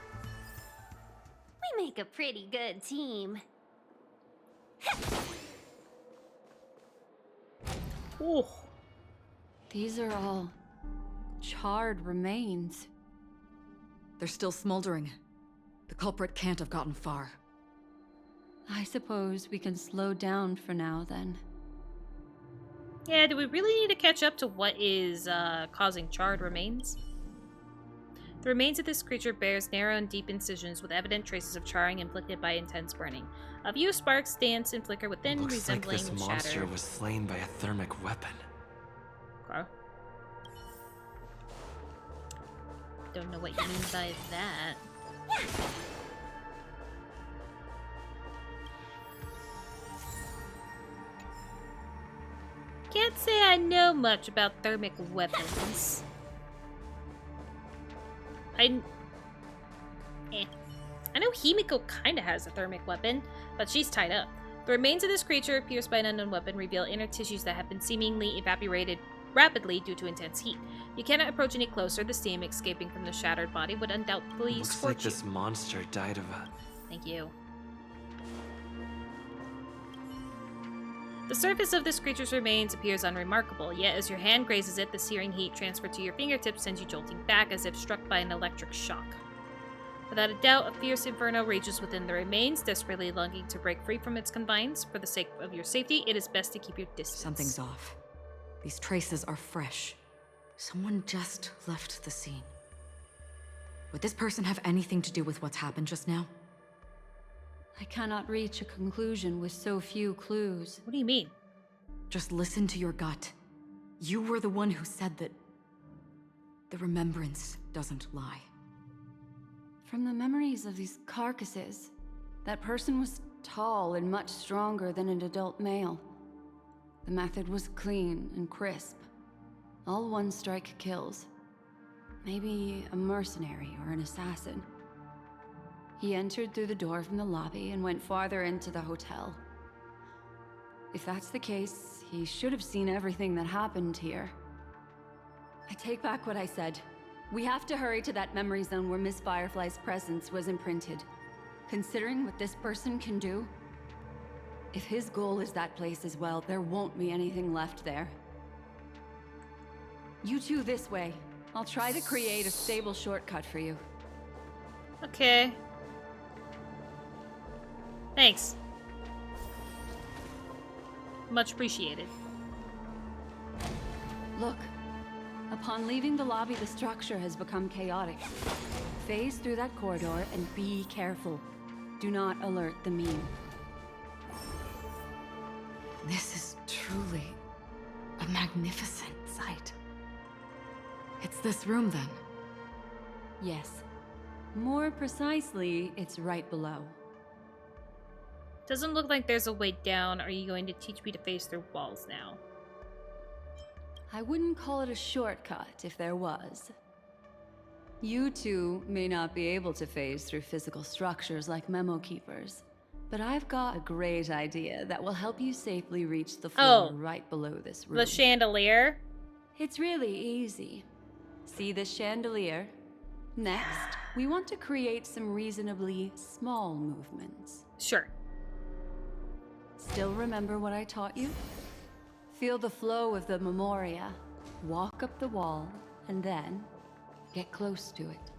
We make a pretty good team. Oh, These are all... charred remains. They're still smoldering. The culprit can't have gotten far. I suppose we can slow down for now, then. yeah. Do we really need to catch up to what is causing charred remains? The remains of this creature bears narrow and deep incisions with evident traces of charring inflicted by intense burning. A few sparks dance and flicker within, Looks like resembling this monster shatter. was slain by a thermic weapon. Okay. Don't know what you mean by that. Can't say I know much about thermic weapons. I know Himiko kinda has a thermic weapon, but she's tied up. The remains of this creature, pierced by an unknown weapon, reveal inner tissues that have been seemingly evaporated rapidly due to intense heat. You cannot approach any closer. The steam escaping from the shattered body would undoubtedly Looks scorch like this monster died of a... Thank you. The surface of this creature's remains appears unremarkable, yet as your hand grazes it, the searing heat transferred to your fingertips sends you jolting back as if struck by an electric shock. Without a doubt, a fierce inferno rages within the remains, desperately longing to break free from its confines. For the sake of your safety, it is best to keep your distance. Something's off. These traces are fresh. Someone just left the scene. Would this person have anything to do with what's happened just now? I cannot reach a conclusion with so few clues. What do you mean? Just listen to your gut. You were the one who said that the remembrance doesn't lie. From the memories of these carcasses, that person was tall and much stronger than an adult male. The method was clean and crisp. All one-strike kills. Maybe a mercenary or an assassin. He entered through the door from the lobby and went farther into the hotel. If that's the case, he should have seen everything that happened here. I take back what I said. We have to hurry to that memory zone where Miss Firefly's presence was imprinted. Considering what this person can do, if his goal is that place as well, there won't be anything left there. You two this way. I'll try to create a stable shortcut for you. Okay. Thanks. Much appreciated. Look. Upon leaving the lobby, the structure has become chaotic. Phase through that corridor and be careful. Do not alert the meme. This is truly a magnificent sight. It's this room, then? Yes. More precisely, it's right below. Doesn't look like there's a way down. Are you going to teach me to phase through walls now? I wouldn't call it a shortcut if there was. You two may not be able to phase through physical structures like memo keepers, but I've got a great idea that will help you safely reach the floor right below this room. The chandelier? It's really easy. See this chandelier? Next, we want to create some reasonably small movements. Sure. Still remember what I taught you? Feel the flow of the memoria, walk up the wall, and then get close to it.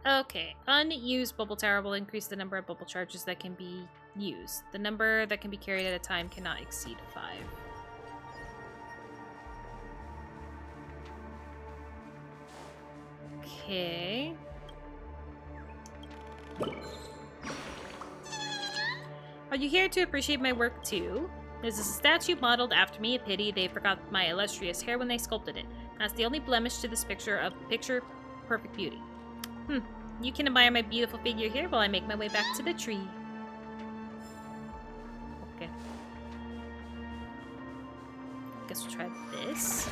Okay. Unused bubble tower will increase the number of bubble charges that can be used. The number that can be carried at a time cannot exceed 5. Okay. Are you here to appreciate my work too? There's a statue modeled after me. A pity they forgot my illustrious hair when they sculpted it. That's the only blemish to this picture of picture-perfect beauty. You can admire my beautiful figure here while I make my way back to the tree. Okay. Guess we'll try this.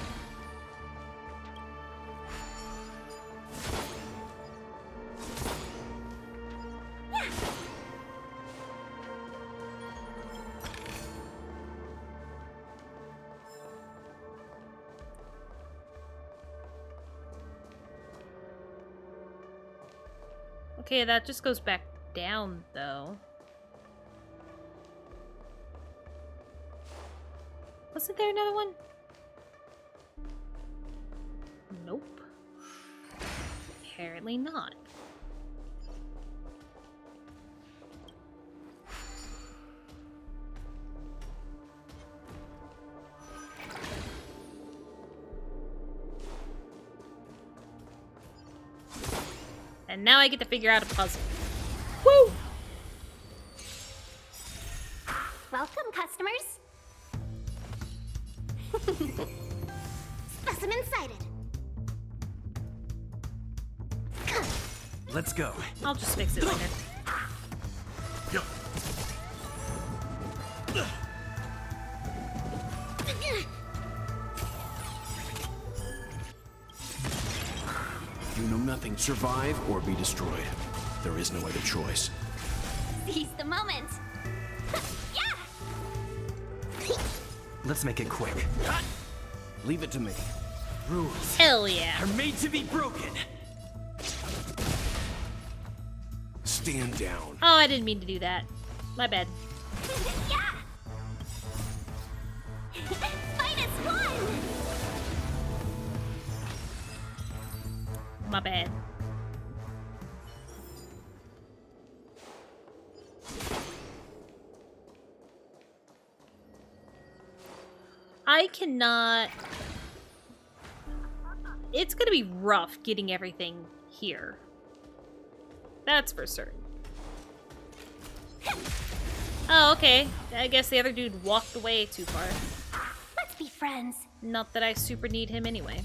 Okay, that just goes back down, though. Wasn't there another one? Nope. Apparently not. And now I get to figure out a puzzle. Woo! Welcome, customers. Specimen sighted. Let's go. I'll just fix it later. You know nothing. Survive or be destroyed. There is no other choice. Seize the moment. Yeah! Let's make it quick. Leave it to me. Rules Hell yeah. are made to be broken. Stand down. Oh, I didn't mean to do that. My bad. Yeah! Fight as one! My bad. I cannot... It's gonna be rough getting everything here. That's for certain. Oh, okay. I guess the other dude walked away too far. Let's be friends. Not that I super need him anyway.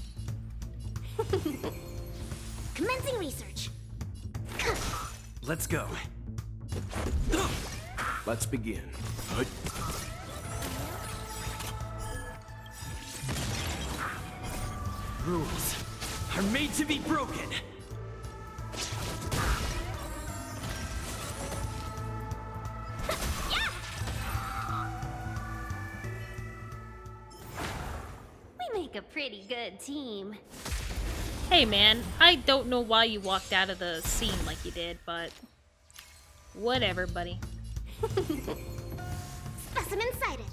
Commencing research. Let's go. Let's begin. Rules are made to be broken. We make a pretty good team. Hey man, I don't know why you walked out of the scene like you did, but... Whatever, buddy. Specimen sighted.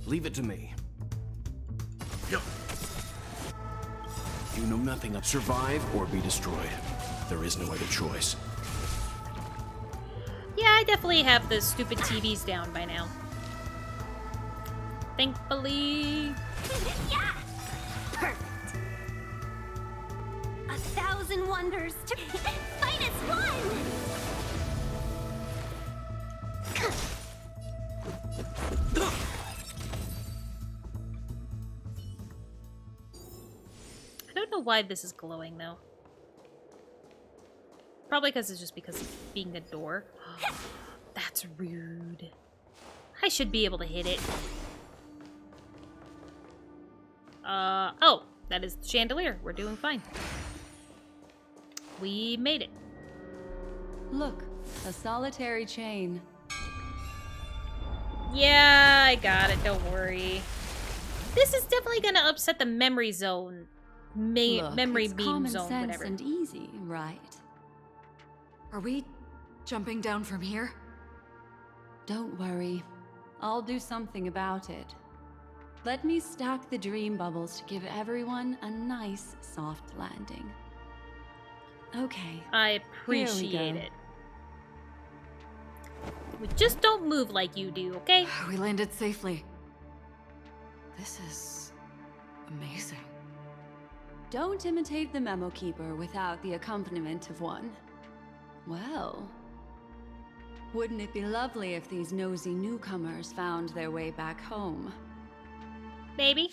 Leave it to me. You know nothing of survive or be destroyed. There is no other choice. Yeah, I definitely have the stupid TVs down by now. Thankfully... Yeah! Perfect. 1,000 wonders to minus one! I don't know why this is glowing, though. Probably because it's just because of being a door. That's rude. I should be able to hit it. Oh, that is the chandelier. We're doing fine. We made it. Look, a solitary chain. Yeah, I got it. Don't worry. This is definitely gonna upset the memory zone. Look, Memory it's beam common zone, sense whatever. and easy, right? Are we jumping down from here? Don't worry. I'll do something about it. Let me stack the dream bubbles to give everyone a nice, soft landing. Okay. I appreciate go. it. We just don't move like you do, okay? We landed safely. This is amazing. Don't imitate the memo keeper without the accompaniment of one. Well, wouldn't it be lovely if these nosy newcomers found their way back home? Maybe.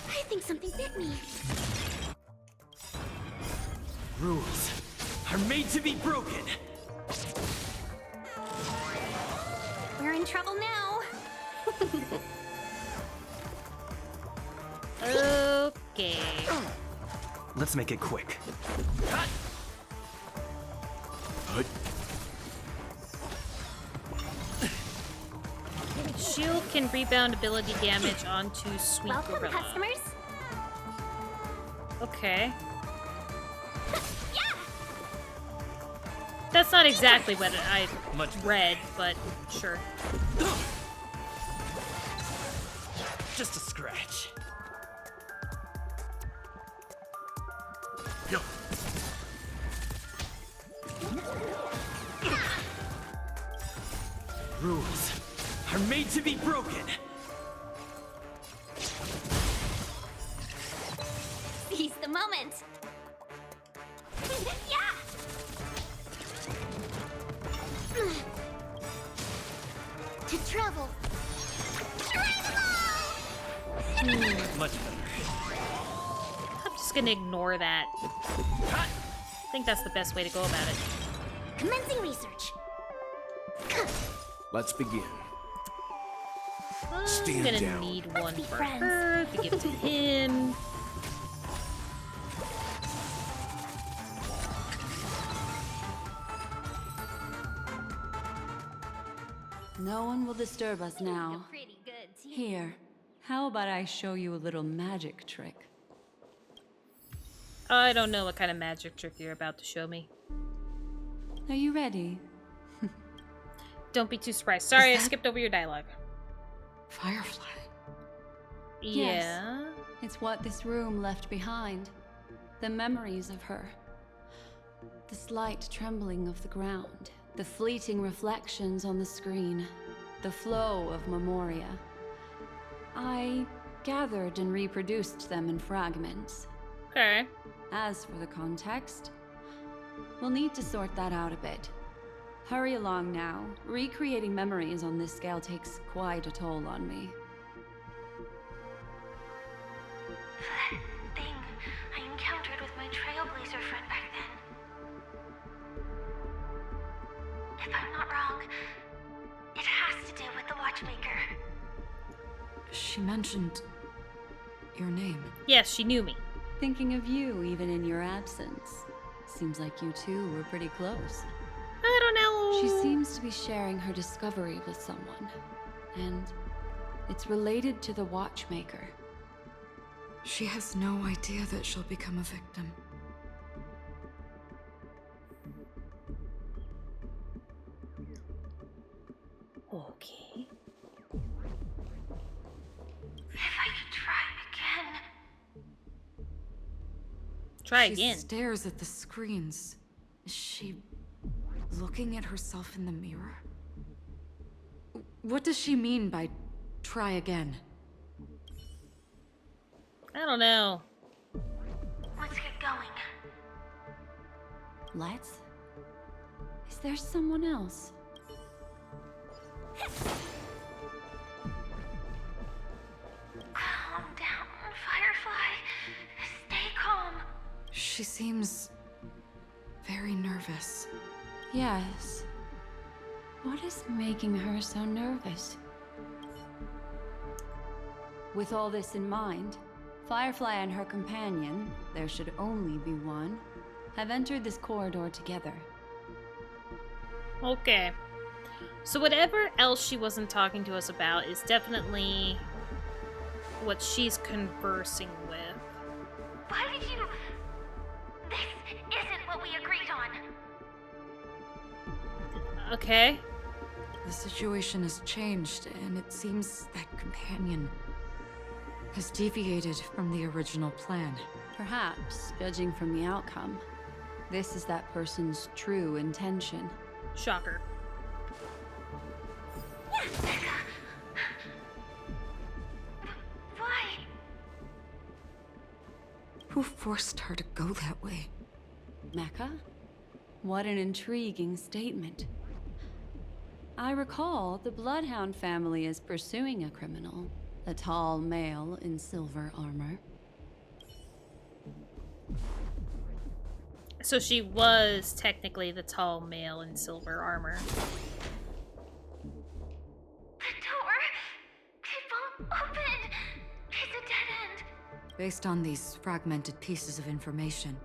I think something bit me. Rules are made to be broken. We're in trouble now. Okay. Let's make it quick. Shield can rebound ability damage onto Sweet Welcome, Gorilla. customers. Okay. Yeah! That's not exactly what I Much read, but sure. Just a scratch. Rules are made to be broken. Seize the moment. Yeah! To travel. Much better. I'm just gonna ignore that. I think that's the best way to go about it. Commencing research. Let's begin. I'm Stand gonna down. need one be for friends. her to give to him. No one will disturb us now. A pretty good team. Here, how about I show you a little magic trick? I don't know what kind of magic trick you're about to show me. Are you ready? Don't be too surprised. Sorry, I that- skipped over your dialogue. Firefly. Yeah. It's what this room left behind. The memories of her. The slight trembling of the ground. The fleeting reflections on the screen. The flow of memoria. I gathered and reproduced them in fragments. Okay. As for the context, we'll need to sort that out a bit. Hurry along now. Recreating memories on this scale takes quite a toll on me. That thing I encountered with my Trailblazer friend back then. If I'm not wrong, it has to do with the Watchmaker. She mentioned your name. Yes, she knew me. Thinking of you even in your absence. Seems like you two were pretty close. I don't know. She seems to be sharing her discovery with someone. And it's related to the Watchmaker. She has no idea that she'll become a victim. Okay. If I could try again. Try She again. stares at the screens. Is she looking at herself in the mirror? What does she mean by try again? I don't know. Let's get going. Let's? Is there someone else? Calm down, Firefly. Stay calm. She seems very nervous. Yes. What is making her so nervous? With all this in mind, Firefly and her companion, there should only be one, have entered this corridor together. Okay. So whatever else she wasn't talking to us about is definitely what she's conversing with. Why did you... This isn't what we agreed on. Okay. The situation has changed, and it seems that companion has deviated from the original plan. Perhaps, judging from the outcome, this is that person's true intention. Shocker. Why? Who forced her to go that way? Mecca? What an intriguing statement. I recall the Bloodhound family is pursuing a criminal, a tall male in silver armor. So she was technically the tall male in silver armor. The door! It won't open! It's a dead end! Based on these fragmented pieces of information,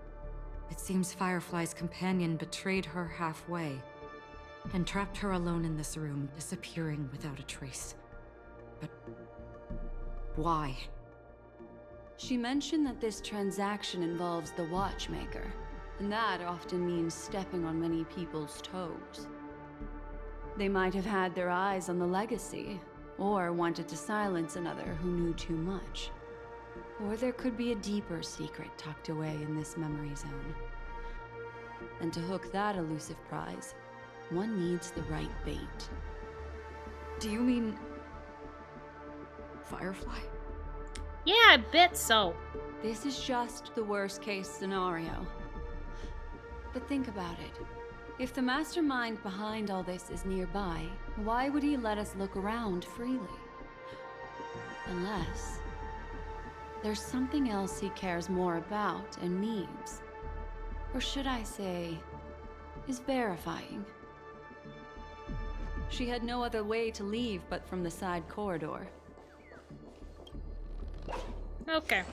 it seems Firefly's companion betrayed her halfway and trapped her alone in this room, disappearing without a trace. But why? She mentioned that this transaction involves the Watchmaker, and that often means stepping on many people's toes. They might have had their eyes on the legacy, or wanted to silence another who knew too much. Or there could be a deeper secret tucked away in this memory zone. And to hook that elusive prize, one needs the right bait. Do you mean Firefly? Yeah, I bet so. This is just the worst-case scenario. But think about it. If the mastermind behind all this is nearby, why would he let us look around freely? Unless there's something else he cares more about and needs. Or should I say, is verifying. She had no other way to leave but from the side corridor. Okay.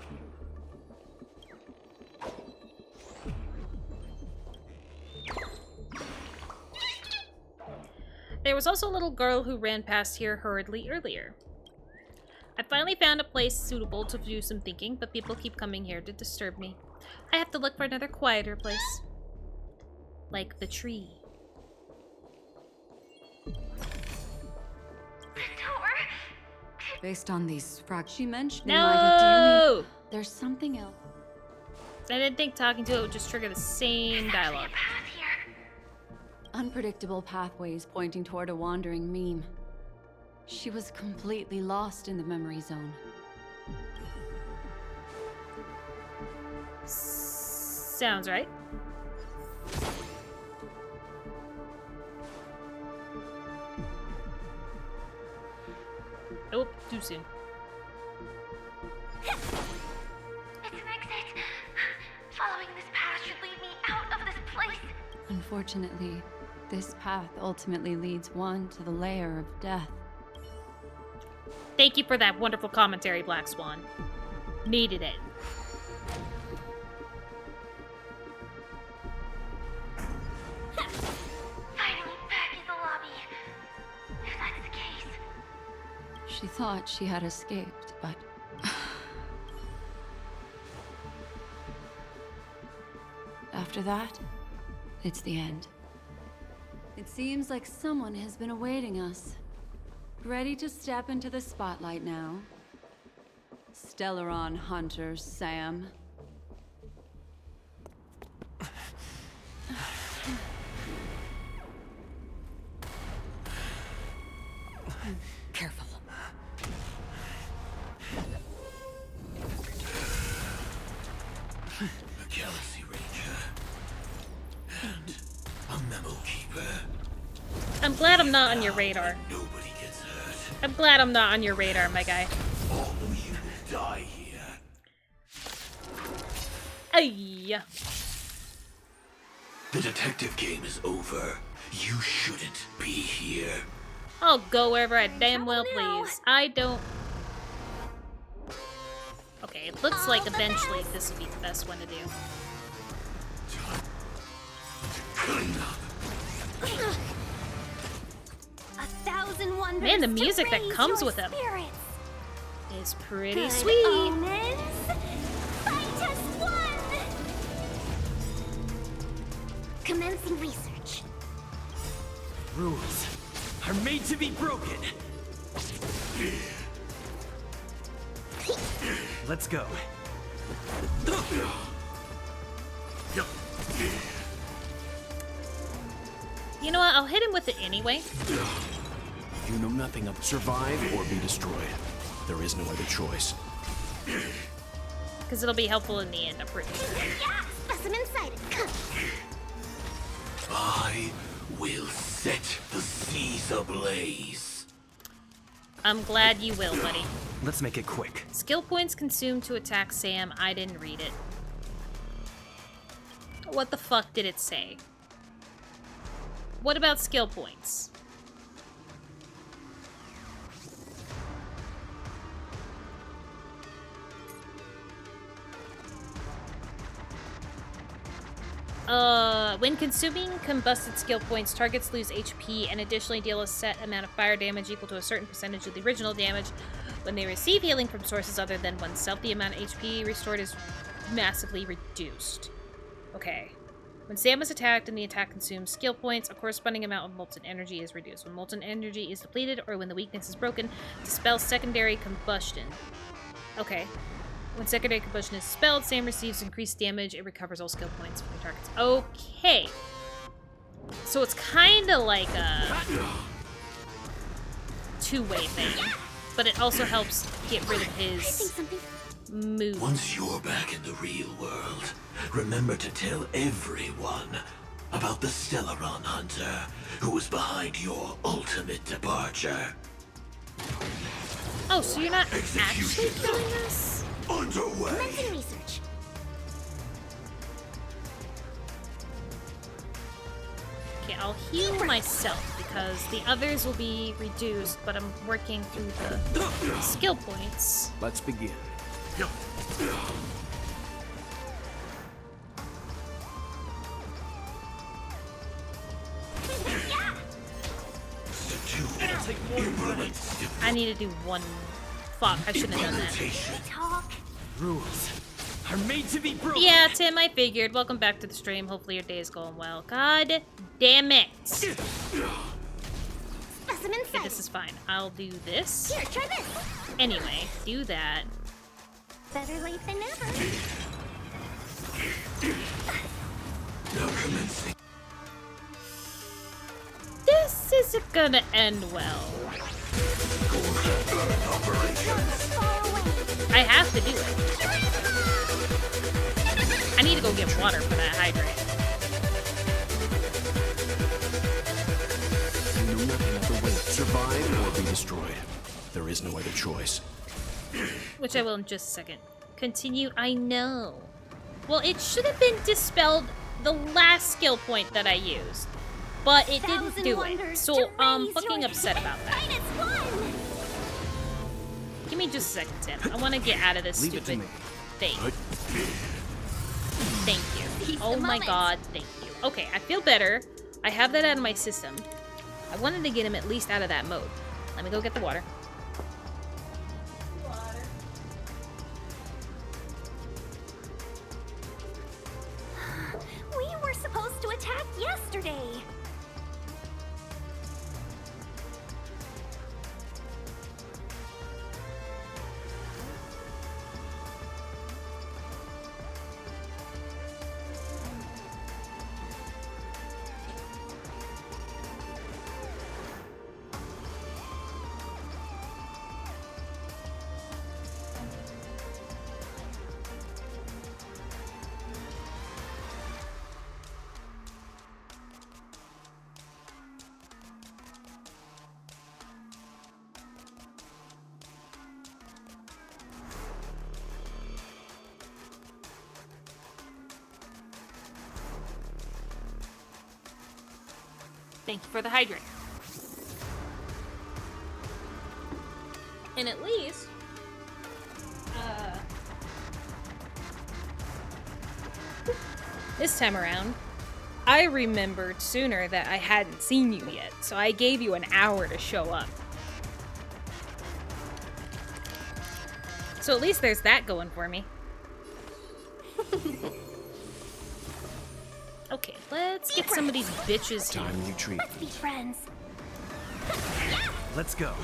There was also a little girl who ran past here hurriedly earlier. I finally found a place suitable to do some thinking, but people keep coming here to disturb me. I have to look for another quieter place. Like the tree. The door! Based on these fragments she mentioned, they might have. Do you No! mean there's something else? I didn't think talking to it would just trigger the same dialogue. Path here. Unpredictable pathways pointing toward a wandering meme. She was completely lost in the memory zone. Sounds right. Oh, too soon. It's an exit. Following this path should lead me out of this place. Unfortunately, this path ultimately leads one to the lair of death. Thank you for that wonderful commentary, Black Swan. Needed it. Finally back in the lobby. If that's the case. She thought she had escaped, but... After that, it's the end. It seems like someone has been awaiting us. Ready to step into the spotlight now. Stellaron Hunter Sam. Careful. A Galaxy Ranger. And a Memo Keeper. I'm glad I'm not on your radar. Nobody gets hurt. I'm glad I'm not on your radar, my guy. All of you will die here. Ay. The detective game is over. You shouldn't be here. I'll go wherever I damn well now. please. I don't... Okay, it looks like eventually this will be the best one to do. A thousand wonders. Man, the to music that raise comes your with them spirits. is pretty Good sweet. omens. Fight as one. Commencing research. Rules are made to be broken. Let's go. You know what? I'll hit him with it anyway. You know nothing of survive or be destroyed. There is no other choice. Because it'll be helpful in the end, I'm pretty sure. Yeah, specimen sighted. Come. I will set the seas ablaze. I'm glad you will, buddy. Let's make it quick. Skill points consumed to attack Sam. I didn't read it. What the fuck did it say? What about skill points? When consuming combusted skill points, targets lose HP and additionally deal a set amount of fire damage equal to a certain percentage of the original damage. When they receive healing from sources other than oneself, the amount of HP restored is massively reduced. Okay. When Sam is attacked and the attack consumes skill points, a corresponding amount of molten energy is reduced. When molten energy is depleted or when the weakness is broken, dispel secondary combustion. Okay. When secondary combustion is dispelled, Sam receives increased damage. It recovers all skill points from the targets. Okay. So it's kind of like a two-way thing. But it also helps get rid of his mood. Once you're back in the real world, remember to tell everyone about the Stellaron Hunter who was behind your ultimate departure. Oh, so you're not actually killing us? Underway. Commencing research. Okay, I'll heal myself because the others will be reduced, but I'm working through the skill points. Let's begin. I need to do one. Fuck, I shouldn't have done that. Talk. Rules are made to be broken. Yeah, Tim, I figured. Welcome back to the stream. Hopefully your day is going well. God damn it. Specimen some insight. Okay, this is fine. I'll do this. Here, try this. Anyway, do that. Better late than never. Now commencing. This isn't gonna end well. I have to do it. I need to go get water for that hydrate. You know nothing of the way. Survive or be destroyed. There is no other choice. Which I will in just a second. Continue, I know. Well, it should have been dispelled the last skill point that I used. But it didn't do it. So I'm fucking upset about that. Give me just a second, Tim. I want to get out of this stupid thing. Thank you. Oh my god, thank you. Okay, I feel better. I have that out of my system. I wanted to get him at least out of that mode. Let me go get the water. We were supposed to attack yesterday. Thank you for the hydrate. And at least, this time around, I remembered sooner that I hadn't seen you yet, so I gave you an hour to show up. So at least there's that going for me. Okay, let's get some of these bitches here. Time you treat. Let's be friends. Let's go.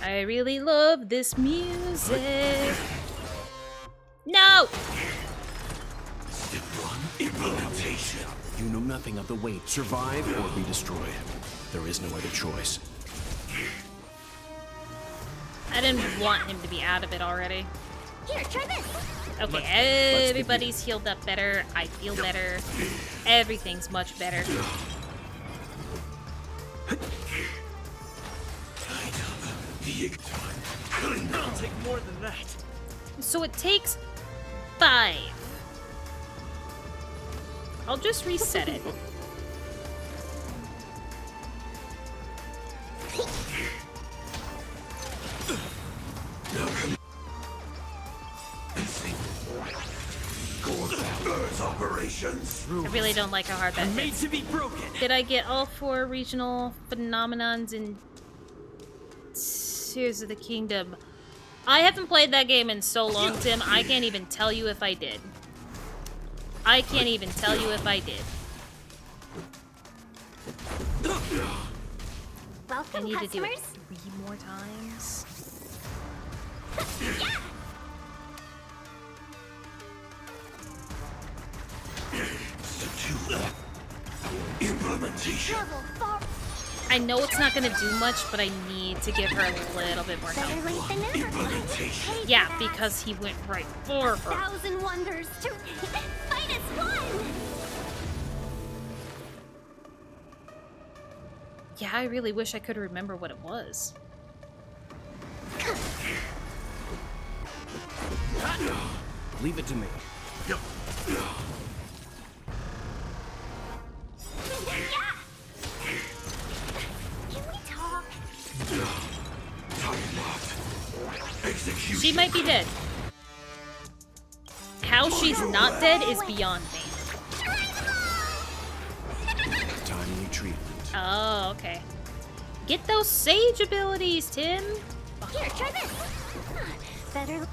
I really love this music. No! Step 1, implementation. You know nothing of the way. Survive or be destroyed. There is no other choice. I didn't want him to be out of it already. Here, try this. Okay, everybody's healed up better. I feel better. Everything's much better. It'll take more than that. So it takes 5. I'll just reset it. Operations. I really don't like how hard that Made hits. to be broken. Did I get all 4 regional phenomenons in Tears of the Kingdom? I haven't played that game in so long, Tim, I can't even tell you if I did. I can't even tell you if I did. I Welcome, need to do it customers. 3 more times. Implementation. Level 4. I know it's not gonna do much, but I need to give her a little bit more Better help. late than never. Implementation. Hey, Yeah, that. because he went right for her. 1,000 wonders to fight as one. Yeah, I really wish I could remember what it was. Leave it to me. Can we talk? Execution. She might be dead. How she's not dead is beyond me. Timely treatment. Oh, okay. Get those sage abilities, Tim. Here, try this. Better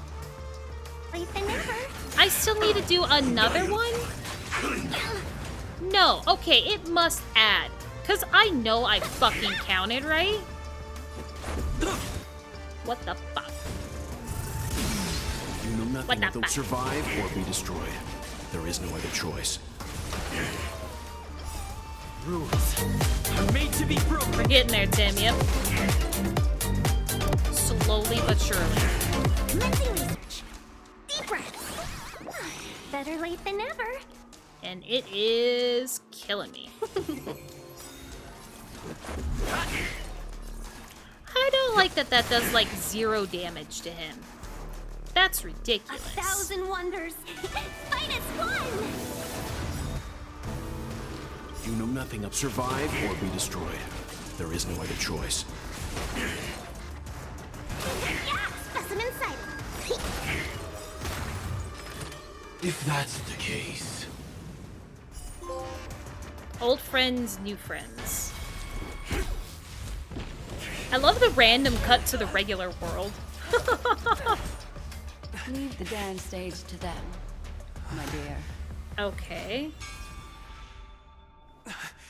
late than never. I still need to do another one? No, okay, it must add. Because I know I fucking counted, right? What the fuck? You know nothing What the that they'll fuck? survive or be destroyed. There is no other choice. Rules are made to be broken. We're getting there, Tim, yep. Slowly but surely. Commencing research. Deep breaths. Better late than never. And it is killing me. I don't like that that does like 0 damage to him. That's ridiculous. 1,000 wonders. Fight as one. You know nothing of survive or be destroyed. There is no other choice. Yeah, specimen sighted. If that's the case, Old friends, new friends. I love the random cut to the regular world. Leave the dance stage to them, my dear. Okay.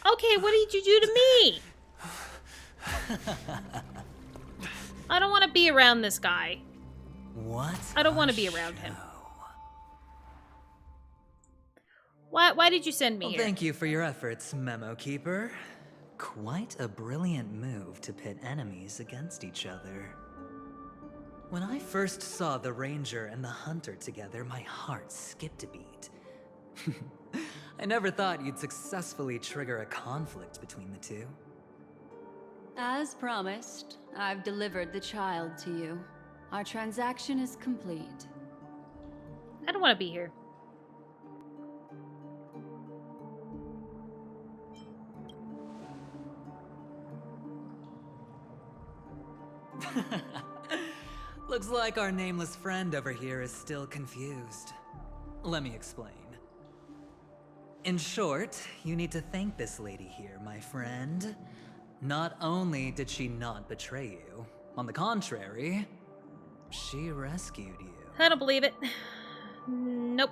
Okay, what did you do to me? I don't want to be around this guy. What? I don't want to be around him. Why did you send me Well, here? thank you for your efforts, Memo Keeper. Quite a brilliant move to pit enemies against each other. When I first saw the Ranger and the Hunter together, my heart skipped a beat. I never thought you'd successfully trigger a conflict between the two. As promised, I've delivered the child to you. Our transaction is complete. I don't want to be here. Looks like our nameless friend over here is still confused. Let me explain. In short, you need to thank this lady here, my friend. Not only did she not betray you, on the contrary, she rescued you. I don't believe it. Nope.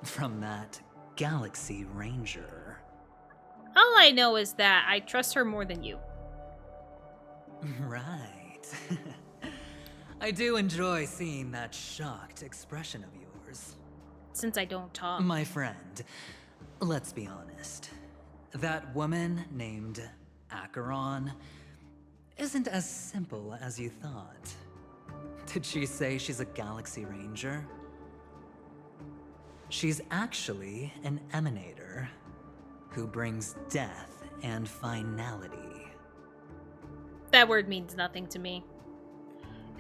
From that Galaxy Ranger. All I know is that I trust her more than you. Right. I do enjoy seeing that shocked expression of yours. Since I don't talk. My friend, let's be honest. That woman named Acheron isn't as simple as you thought. Did she say she's a Galaxy Ranger? She's actually an emanator who brings death and finality. That word means nothing to me.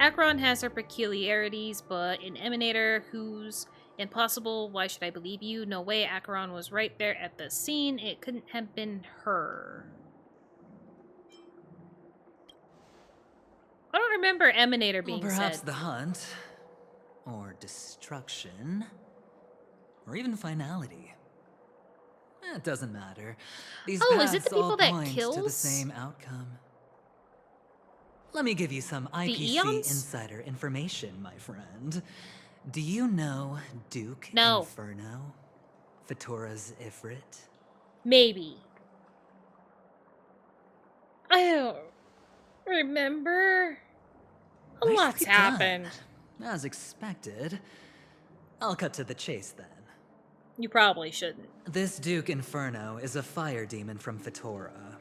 Acheron has her peculiarities, but an emanator who's impossible. Why should I believe you? No way. Acheron was right there at the scene. It couldn't have been her. I don't remember emanator being Perhaps said. the hunt, or destruction, or even finality. It doesn't matter. These Oh, paths is it the all people that point to the kills? same outcome. Let me give you some IPC Eons? insider information, my friend. Do you know Duke No. Inferno? Fatora's Ifrit? Maybe. I don't remember. A Nicely lot's done. happened. As expected. I'll cut to the chase then. You probably shouldn't. This Duke Inferno is a fire demon from Fatora.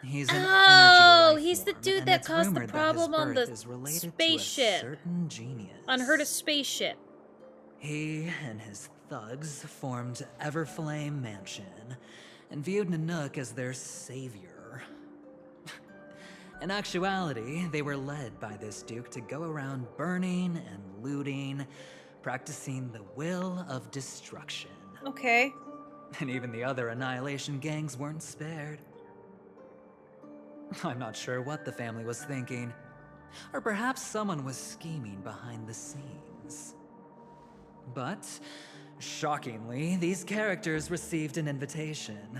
He's an Oh, energy he's the lifeform, dude and that it's caused the rumored that problem his on birth the is related spaceship. To a certain genius. On her spaceship. He and his thugs formed Everflame Mansion and viewed Nanook as their savior. In actuality, they were led by this Duke to go around burning and looting, practicing the will of destruction. Okay. And even the other Annihilation gangs weren't spared. I'm not sure what the family was thinking. Or perhaps someone was scheming behind the scenes. But, shockingly, these characters received an invitation.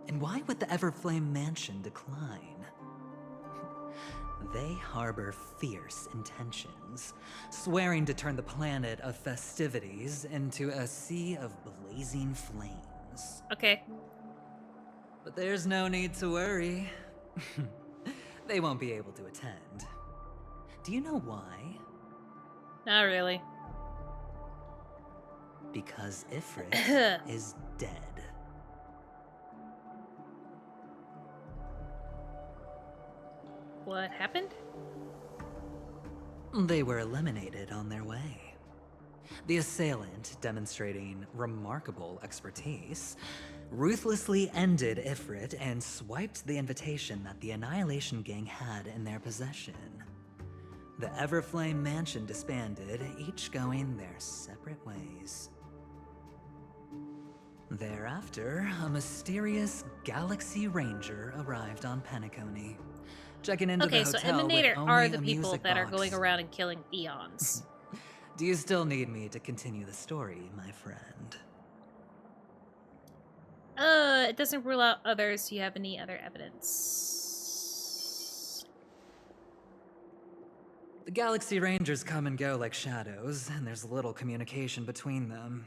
And why would the Everflame Mansion decline? they harbor fierce intentions, swearing to turn the planet of festivities into a sea of blazing flames. Okay. But there's no need to worry. They won't be able to attend. Do you know why? Not really. Because Ifrit is dead. What happened? They were eliminated on their way. The assailant, demonstrating remarkable expertise, ruthlessly ended Ifrit and swiped the invitation that the Annihilation Gang had in their possession. The Everflame Mansion disbanded, each going their separate ways. Thereafter, a mysterious Galaxy Ranger arrived on Penacony, checking into the Okay, so hotel with Emanator only are a the people music that are box. going around and killing eons. Do you still need me to continue the story, my friend? It doesn't rule out others. Do you have any other evidence? The Galaxy Rangers come and go like shadows, and there's little communication between them.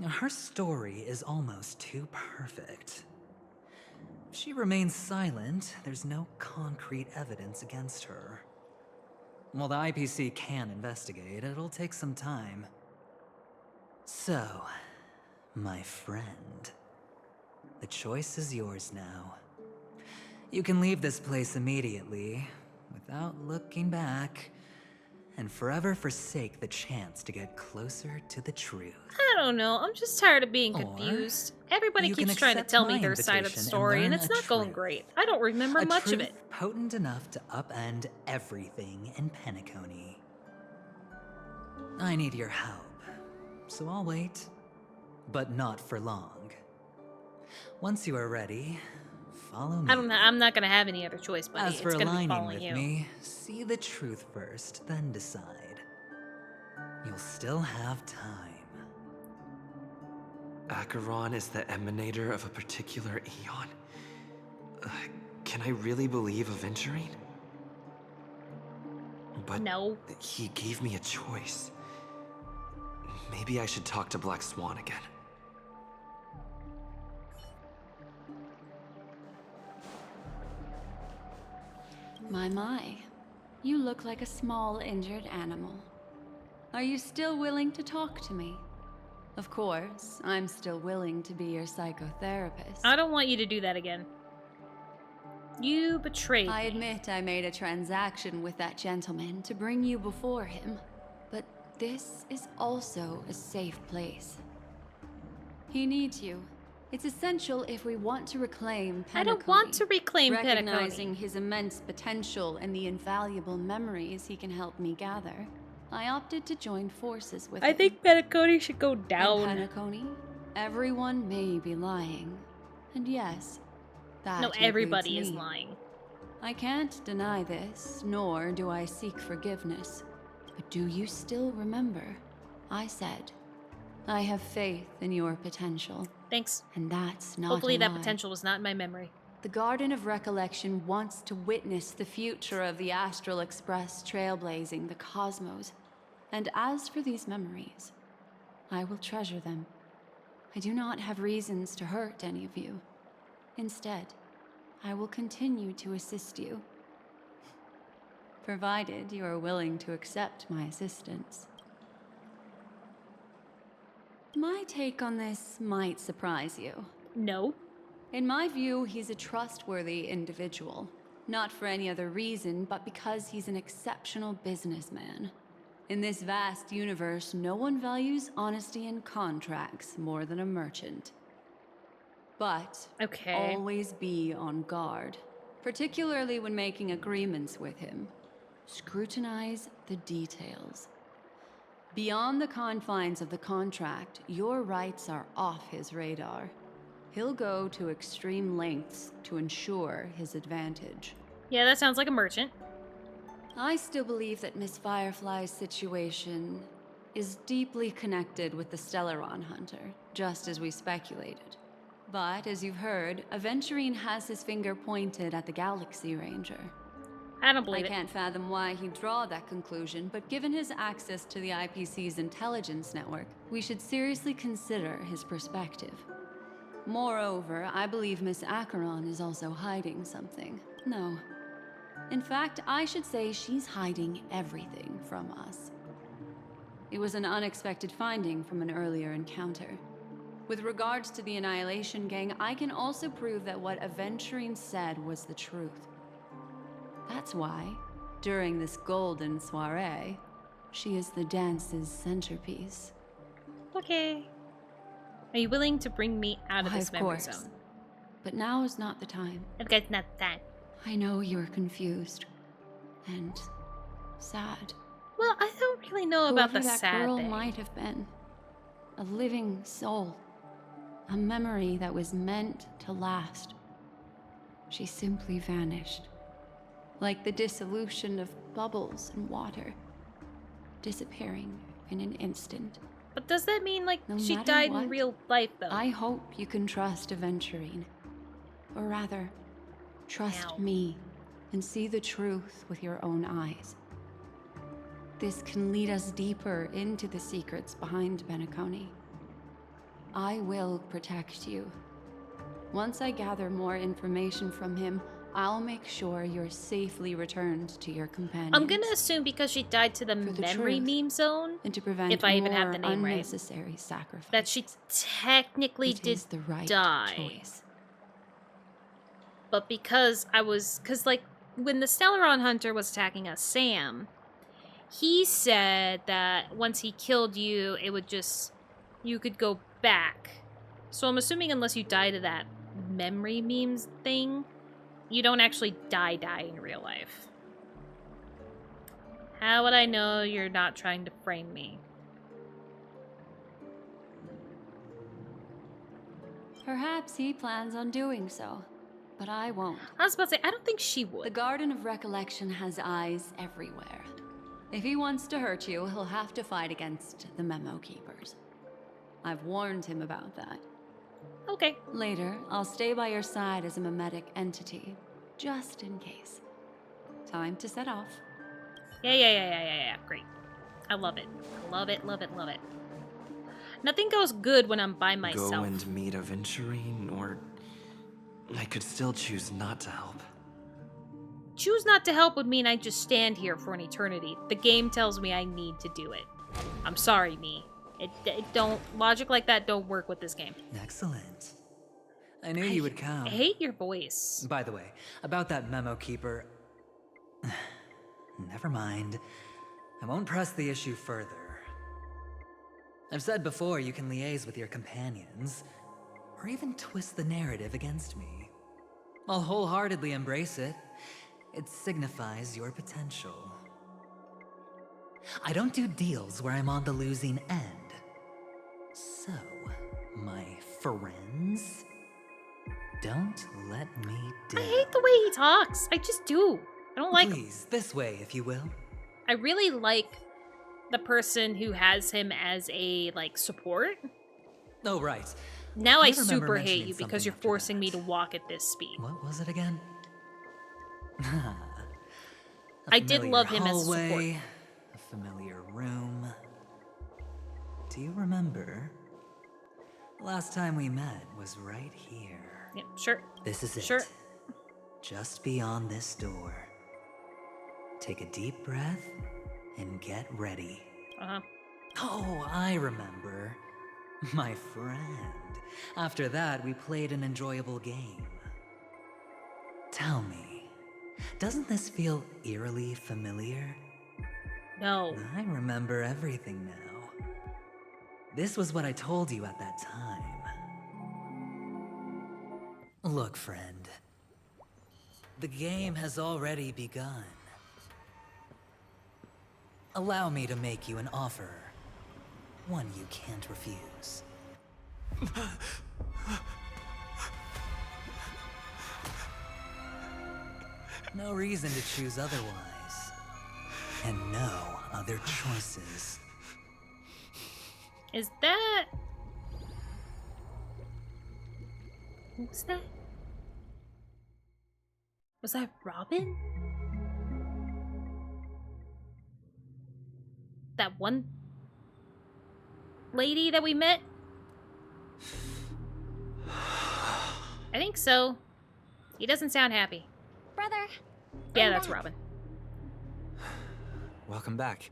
Her story is almost too perfect. If she remains silent, there's no concrete evidence against her. While the IPC can investigate, it'll take some time. So, my friend, the choice is yours now. You can leave this place immediately, without looking back, and forever forsake the chance to get closer to the truth. I don't know. I'm just tired of being Or confused. Everybody you keeps can trying to accept tell me my their side of the invitation and story, and learn it's a not going truth. great. I don't remember A much truth of it. potent enough to upend everything in Penacony. I need your help, so I'll wait, but not for long. Once you are ready, follow me. I'm not gonna have any other choice, buddy. As for It's gonna be aligning following with you. me, see the truth first, then decide. You'll still have time. Acheron is the emanator of a particular eon? Can I really believe Aventurine? But No. he gave me a choice. Maybe I should talk to Black Swan again. My. You look like a small injured animal. Are you still willing to talk to me? Of course, I'm still willing to be your psychotherapist. I don't want you to do that again. You betrayed I me. admit I made a transaction with that gentleman to bring you before him, but this is also a safe place. He needs you. It's essential if we want to reclaim Penacony. I don't want to reclaim Recognizing Penacony. his immense potential and the invaluable memories he can help me gather, I opted to join forces with him. I think Penacony should go In down. Penacony, everyone may be lying. And yes, that No, includes everybody is me. lying. I can't deny this, nor do I seek forgiveness. But do you still remember? I said, I have faith in your potential. Thanks. And that's not Hopefully a that lie. potential was not in my memory. The Garden of Recollection wants to witness the future of the Astral Express trailblazing the cosmos. And as for these memories, I will treasure them. I do not have reasons to hurt any of you. Instead, I will continue to assist you. Provided you are willing to accept my assistance. My take on this might surprise you. No. In my view, he's a trustworthy individual. Not for any other reason, but because he's an exceptional businessman. In this vast universe, no one values honesty in contracts more than a merchant. But Okay. always be on guard, particularly when making agreements with him. Scrutinize the details. Beyond the confines of the contract, your rights are off his radar. He'll go to extreme lengths to ensure his advantage. Yeah, that sounds like a merchant. I still believe that Miss Firefly's situation is deeply connected with the Stellaron Hunter, just as we speculated. But, as you've heard, Aventurine has his finger pointed at the Galaxy Ranger. I don't I believe it. can't fathom why he'd draw that conclusion, but given his access to the IPC's intelligence network, we should seriously consider his perspective. Moreover, I believe Miss Acheron is also hiding something. No. In fact, I should say she's hiding everything from us. It was an unexpected finding from an earlier encounter. With regards to the Annihilation Gang, I can also prove that what Aventurine said was the truth. That's why, during this golden soiree, she is the dance's centerpiece. Okay. Are you willing to bring me out of Why, this of memory course. zone? But now is not the time. Okay, it's not that. I know you're confused and sad. Well, I don't really know about Whoever the that sad girl thing. might have been. A living soul. A memory that was meant to last. She simply vanished. Like the dissolution of bubbles in water. Disappearing in an instant. But does that mean, like, No she matter died what, in real life, though? I hope you can trust Aventurine. Or rather, trust Ow. me and see the truth with your own eyes. This can lead us deeper into the secrets behind Penacony. I will protect you. Once I gather more information from him, I'll make sure you're safely returned to your companions. I'm gonna assume because she died to the For the memory truth, meme zone, and to prevent if I even have more the name right, unnecessary sacrifice. that she technically It did is the right die. choice. But because like, when the Stellaron Hunter was attacking us, Sam, he said that once he killed you, it would just, you could go back. So I'm assuming unless you die to that memory memes thing, you don't actually die in real life. How would I know you're not trying to frame me? Perhaps he plans on doing so, but I won't. I was about to say, I don't think she The would. Garden of Recollection has eyes everywhere. If he wants to hurt you, he'll have to fight against the Memo Keepers. I've warned him about that. Okay. Later, I'll stay by your side as a memetic entity, just in case. Time to set off. Yeah. Great. I love it. Love it. Nothing goes good when I'm by myself. Go and meet Aventurine, or I could still choose not to help. Choose not to help would mean I just stand here for an eternity. The game tells me I need to do it. I'm sorry, me. It don't, logic like that don't work with this game. Excellent. I knew you would come. I hate your voice. By the way, about that memo keeper... Never mind. I won't press the issue further. I've said before you can liaise with your companions, or even twist the narrative against me. I'll wholeheartedly embrace it. It signifies your potential. I don't do deals where I'm on the losing end. So, my friends, don't let me down. I hate the way he talks. I just do. I don't like. Please, this way, if you will. I really like the person who has him as a, like, support. Oh, right. Now I remember super hate mentioning you because something you're after forcing me that. to walk at this speed. What was it again? I did love him as a support. hallway, a familiar room. Do you remember? Last time we met was right here. Yeah, sure. This is it. Sure. Just beyond this door. Take a deep breath and get ready. Uh-huh. Oh, I remember. My friend. After that, we played an enjoyable game. Tell me, doesn't this feel eerily familiar? No. I remember everything now. This was what I told you at that time. Look, friend. The game has already begun. Allow me to make you an offer. One you can't refuse. No reason to choose otherwise. And no other choices. Is that... Who's that? Was that Robin? that one lady that we met? I think so. He doesn't sound happy. Brother. Yeah, I'm that's back. Robin. Welcome back.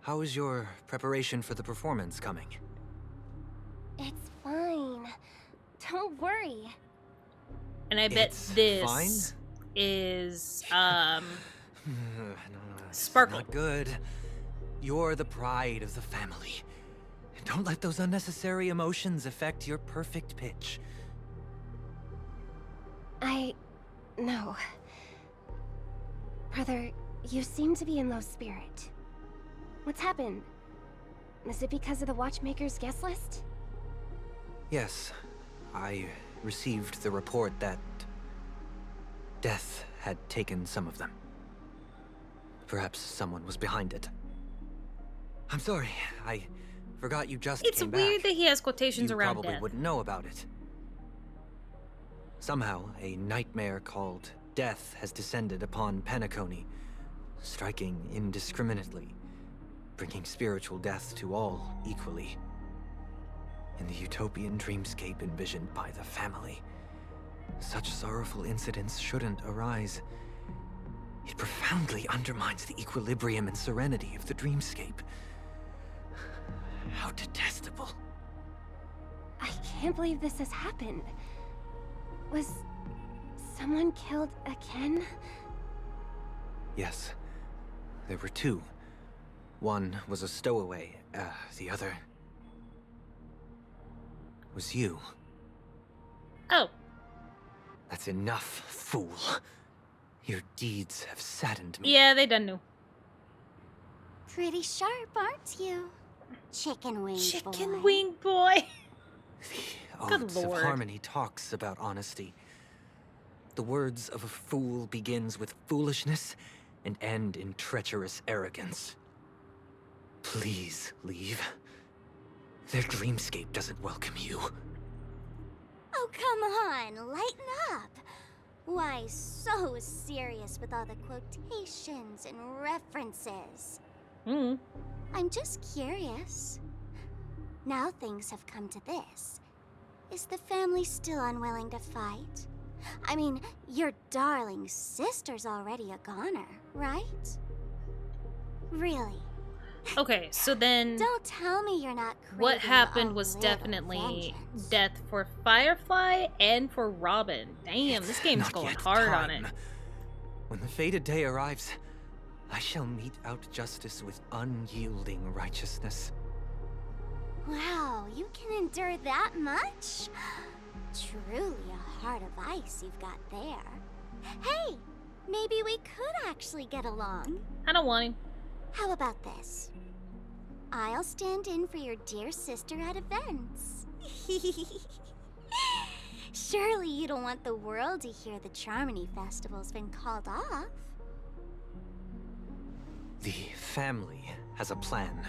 How is your preparation for the performance coming? It's fine. Don't worry. And I bet It's this fine? is No, this is Sparkle. not good. You're the pride of the family. Don't let those unnecessary emotions affect your perfect pitch. No. Brother, you seem to be in low spirit. What's happened? Is it because of the Watchmaker's guest list? Yes, I received the report that death had taken some of them. Perhaps someone was behind it. I'm sorry, I forgot you just It's came weird back. that he has quotations You around probably death. wouldn't know about it. Somehow, a nightmare called death has descended upon Penacony, striking indiscriminately, bringing spiritual death to all equally. In the utopian dreamscape envisioned by the family, such sorrowful incidents shouldn't arise. It profoundly undermines the equilibrium and serenity of the dreamscape. How detestable. I can't believe this has happened. Was someone killed again? Yes, there were two. One was a stowaway, the other was you. Oh. That's enough, fool. Your deeds have saddened me. Yeah, they done knew. Pretty sharp, aren't you? Chicken wing boy. Chicken wing boy. The Good Odes of lord. Harmony talks about honesty. The words of a fool begins with foolishness and end in treacherous arrogance. Please leave. Their dreamscape doesn't welcome you. Oh, come on, lighten up. Why so serious with all the quotations and references? I'm just curious. Now things have come to this. Is the family still unwilling to fight? I mean, your darling sister's already a goner, right? Really? Okay, so then Don't tell me you're not craving what happened a was little definitely vengeance. death for Firefly and for Robin. Damn, this game's Not going yet hard on it. time. When the fated day arrives, I shall mete out justice with unyielding righteousness. Wow, you can endure that much? Truly a heart of ice you've got there. Hey, maybe we could actually get along. I don't want him. How about this? I'll stand in for your dear sister at events. Surely you don't want the world to hear the Charmony Festival's been called off. The family has a plan.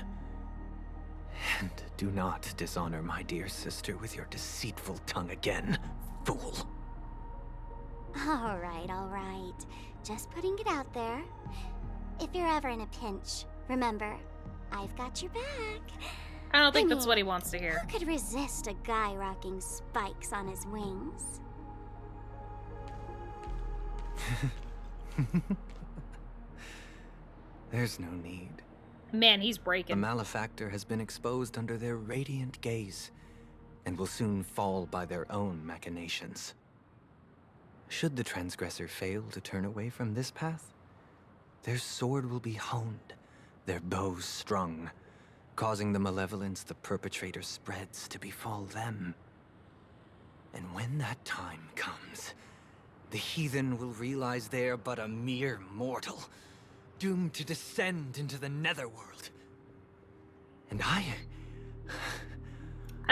And do not dishonor my dear sister with your deceitful tongue again, fool. All right. Just putting it out there. If you're ever in a pinch, remember, I've got your back. I don't think that's mean, what he wants to hear. Who could resist a guy rocking spikes on his wings? There's no need. Man, he's The breaking. malefactor has been exposed under their radiant gaze, and will soon fall by their own machinations. Should the transgressor fail to turn away from this path, their sword will be honed, their bow strung, causing the malevolence the perpetrator spreads to befall them. And when that time comes, the heathen will realize they're but a mere mortal, doomed to descend into the netherworld. And I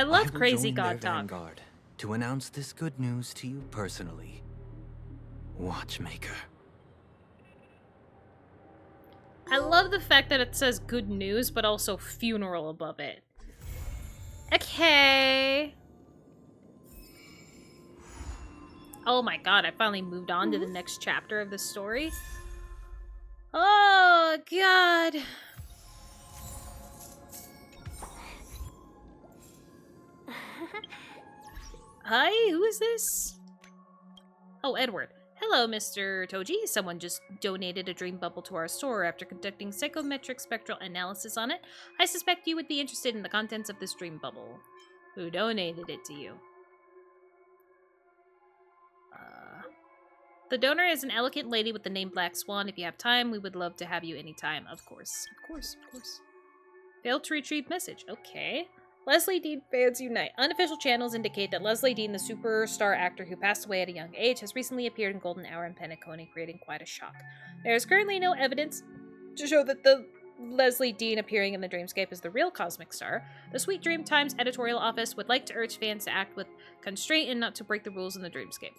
love will crazy join god their talk. vanguard to announce this good news to you personally, Watchmaker. I love the fact that it says good news, but also funeral above it. Okay. Oh my god, I finally moved on to the next chapter of the story. Oh god. hi, who is this? Oh, Edward. Hello, Mr. Toji. Someone just donated a dream bubble to our store after conducting psychometric spectral analysis on it. I suspect you would be interested in the contents of this dream bubble. Who donated it to you? The donor is an elegant lady with the name Black Swan. If you have time, we would love to have you anytime. Of course. Of course, of course. Failed to retrieve message. Okay. Leslie Dean fans unite. Unofficial channels indicate that Leslie Dean, the superstar actor who passed away at a young age, has recently appeared in Golden Hour and Penacony, creating quite a shock. There is currently no evidence to show that the Leslie Dean appearing in the Dreamscape is the real cosmic star. The Sweet Dream Times editorial office would like to urge fans to act with constraint and not to break the rules in the Dreamscape.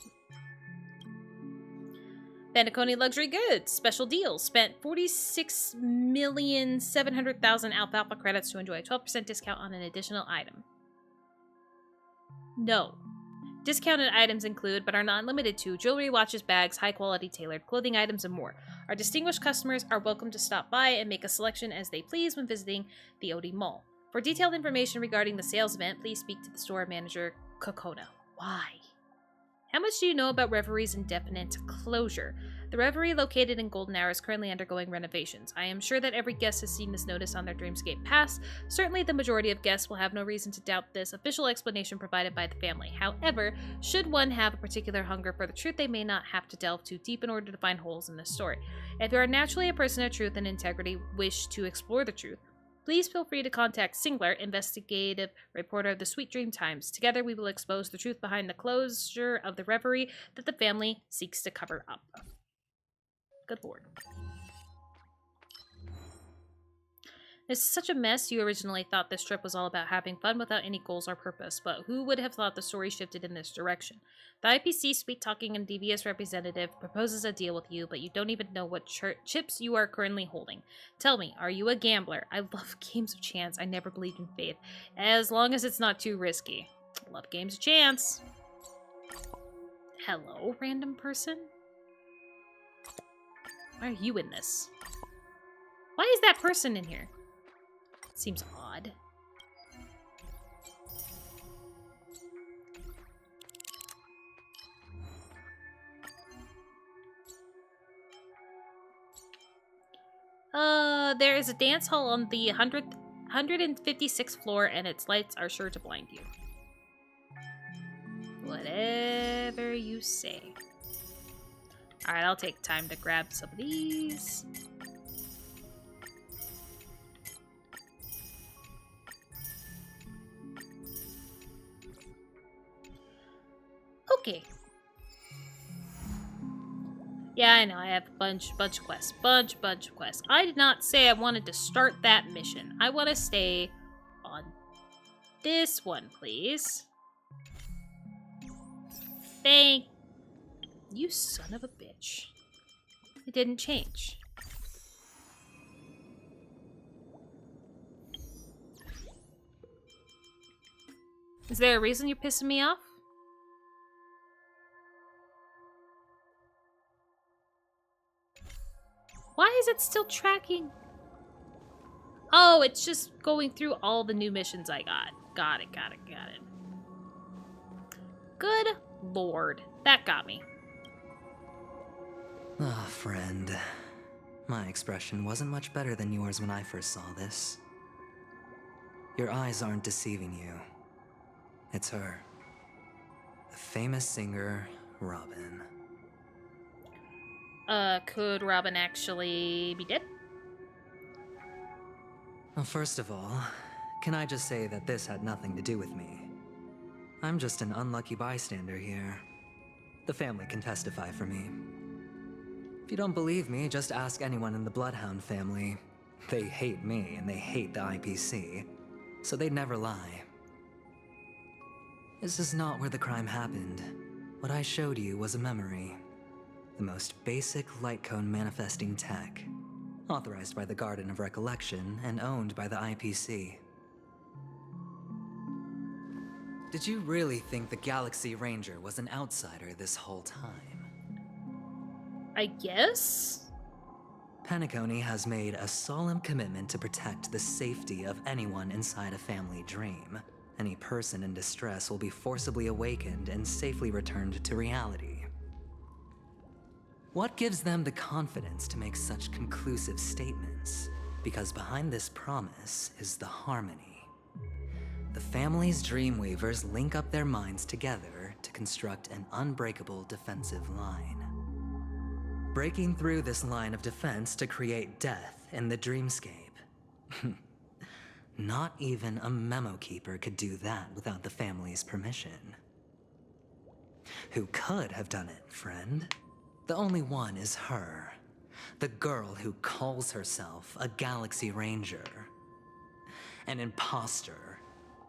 Penacony Luxury Goods. Special deal. Spent 46,700,000 alfalfa credits to enjoy a 12% discount on an additional item. No. Discounted items include, but are not limited to, jewelry, watches, bags, high-quality tailored clothing items, and more. Our distinguished customers are welcome to stop by and make a selection as they please when visiting the OD Mall. For detailed information regarding the sales event, please speak to the store manager, Kokona. Why? How much do you know about Reverie's indefinite closure? The Reverie, located in Golden Hour, is currently undergoing renovations. I am sure that every guest has seen this notice on their Dreamscape Pass. Certainly the majority of guests will have no reason to doubt this official explanation provided by the family. However, should one have a particular hunger for the truth, they may not have to delve too deep in order to find holes in this story. If you are naturally a person of truth and integrity, wish to explore the truth, please feel free to contact Singler, investigative reporter of the Sweet Dream Times. Together we will expose the truth behind the closure of the Reverie that the family seeks to cover up. Good lord. This is such a mess. You originally thought this trip was all about having fun without any goals or purpose, but who would have thought the story shifted in this direction? The IPC sweet-talking and devious representative proposes a deal with you, but you don't even know what chips you are currently holding. Tell me, are you a gambler? I love games of chance. I never believed in faith, as long as it's not too risky. Love games of chance. Hello, random person? Why are you in this? Why is that person in here? Seems odd. There is a dance hall on the 156th floor, and its lights are sure to blind you. Whatever you say. Alright, I'll take time to grab some of these. Okay. Yeah, I know, I have a bunch of quests. Bunch of quests. I did not say I wanted to start that mission. I want to stay on this one, please. Thank you, son of a bitch. It didn't change. Is there a reason you're pissing me off? Why is it still tracking? Oh, it's just going through all the new missions I got. Got it. Good lord. That got me. Ah, friend. My expression wasn't much better than yours when I first saw this. Your eyes aren't deceiving you. It's her. The famous singer, Robin. Could Robin actually be dead? Well, first of all, can I just say that this had nothing to do with me? I'm just an unlucky bystander here. The family can testify for me. If you don't believe me, just ask anyone in the Bloodhound family. They hate me and they hate the IPC, so they'd never lie. This is not where the crime happened. What I showed you was a memory. The most basic light cone manifesting tech. Authorized by the Garden of Recollection and owned by the IPC. Did you really think the Galaxy Ranger was an outsider this whole time? I guess? Penacony has made a solemn commitment to protect the safety of anyone inside a family dream. Any person in distress will be forcibly awakened and safely returned to reality. What gives them the confidence to make such conclusive statements? Because behind this promise is the harmony. The family's Dreamweavers link up their minds together to construct an unbreakable defensive line. Breaking through this line of defense to create death in the dreamscape. Not even a memo keeper could do that without the family's permission. Who could have done it, friend? The only one is her. The girl who calls herself a Galaxy Ranger. An imposter.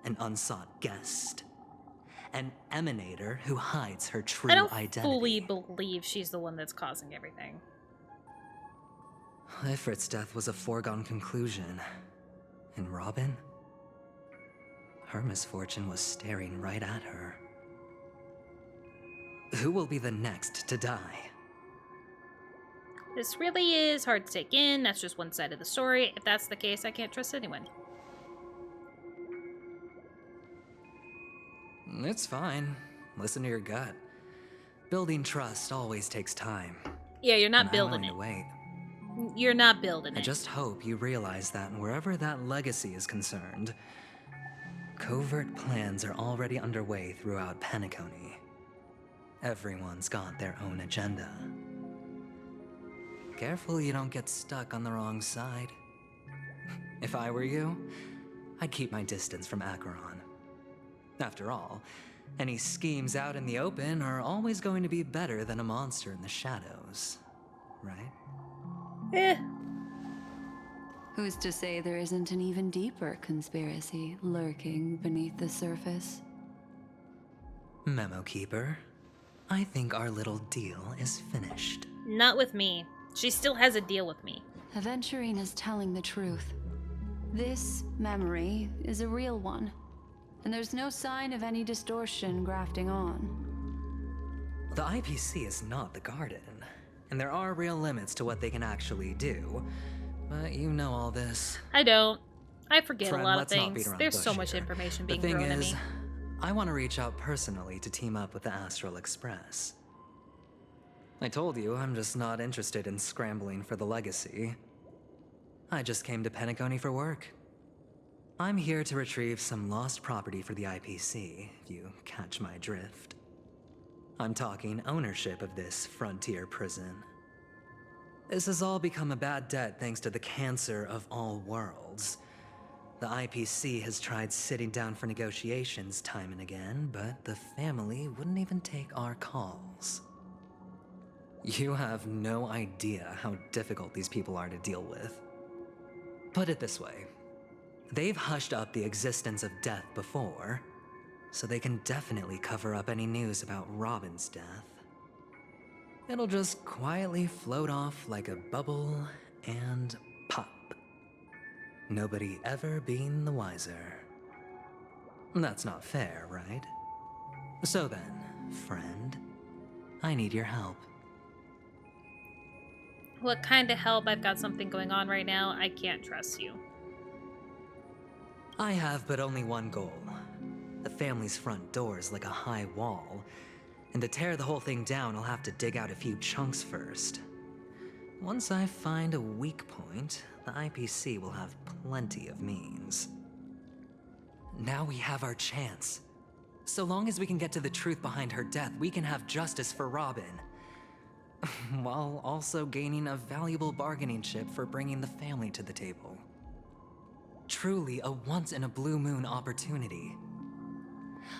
An unsought guest. An emanator who hides her true identity. I don't fully believe she's the one that's causing everything. Ifrit's death was a foregone conclusion. And Robin? Her misfortune was staring right at her. Who will be the next to die? This really is hard to take in. That's just one side of the story. If that's the case, I can't trust anyone. It's fine. Listen to your gut. Building trust always takes time. Yeah, you're not and building I'm it. willing to wait. You're not building it. I just hope you realize that wherever that legacy is concerned, covert plans are already underway throughout Penacony. Everyone's got their own agenda. Careful you don't get stuck on the wrong side. If I were you, I'd keep my distance from Acheron. After all, any schemes out in the open are always going to be better than a monster in the shadows, right? Who's to say there isn't an even deeper conspiracy lurking beneath the surface? Memo Keeper, I think our little deal is finished. Not with me. She still has a deal with me. Aventurine is telling the truth. This memory is a real one, and there's no sign of any distortion grafting on. The IPC is not the Garden, and there are real limits to what they can actually do. But you know all this. I don't. I forget Friend, a lot of let's not beat things. around There's the so bush much here. information being The thing thrown at is, me. I want to reach out personally to team up with the Astral Express. I told you I'm just not interested in scrambling for the legacy. I just came to Penacony for work. I'm here to retrieve some lost property for the IPC, if you catch my drift. I'm talking ownership of this frontier prison. This has all become a bad debt thanks to the cancer of all worlds. The IPC has tried sitting down for negotiations time and again, but the family wouldn't even take our calls. You have no idea how difficult these people are to deal with. Put it this way. They've hushed up the existence of death before, so they can definitely cover up any news about Robin's death. It'll just quietly float off like a bubble and pop. Nobody ever being the wiser. That's not fair, right? So then, friend, I need your help. What kind of help? I've got something going on right now. I can't trust you. I have but only one goal. The family's front door is like a high wall, and to tear the whole thing down, I'll have to dig out a few chunks first. Once I find a weak point, the IPC will have plenty of means. Now we have our chance. So long as we can get to the truth behind her death, we can have justice for Robin. While also gaining a valuable bargaining chip for bringing the family to the table. Truly a once-in-a-blue-moon opportunity.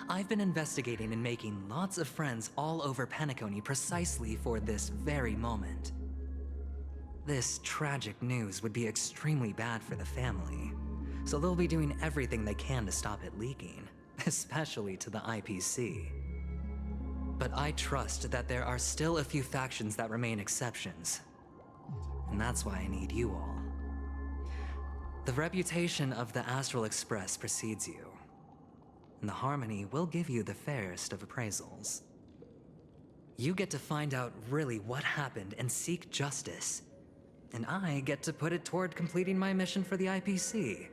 I've been investigating and making lots of friends all over Penacony precisely for this very moment. This tragic news would be extremely bad for the family, so they'll be doing everything they can to stop it leaking, especially to the IPC. But I trust that there are still a few factions that remain exceptions, and that's why I need you all. The reputation of the Astral Express precedes you, and the Harmony will give you the fairest of appraisals. You get to find out really what happened and seek justice, and I get to put it toward completing my mission for the IPC.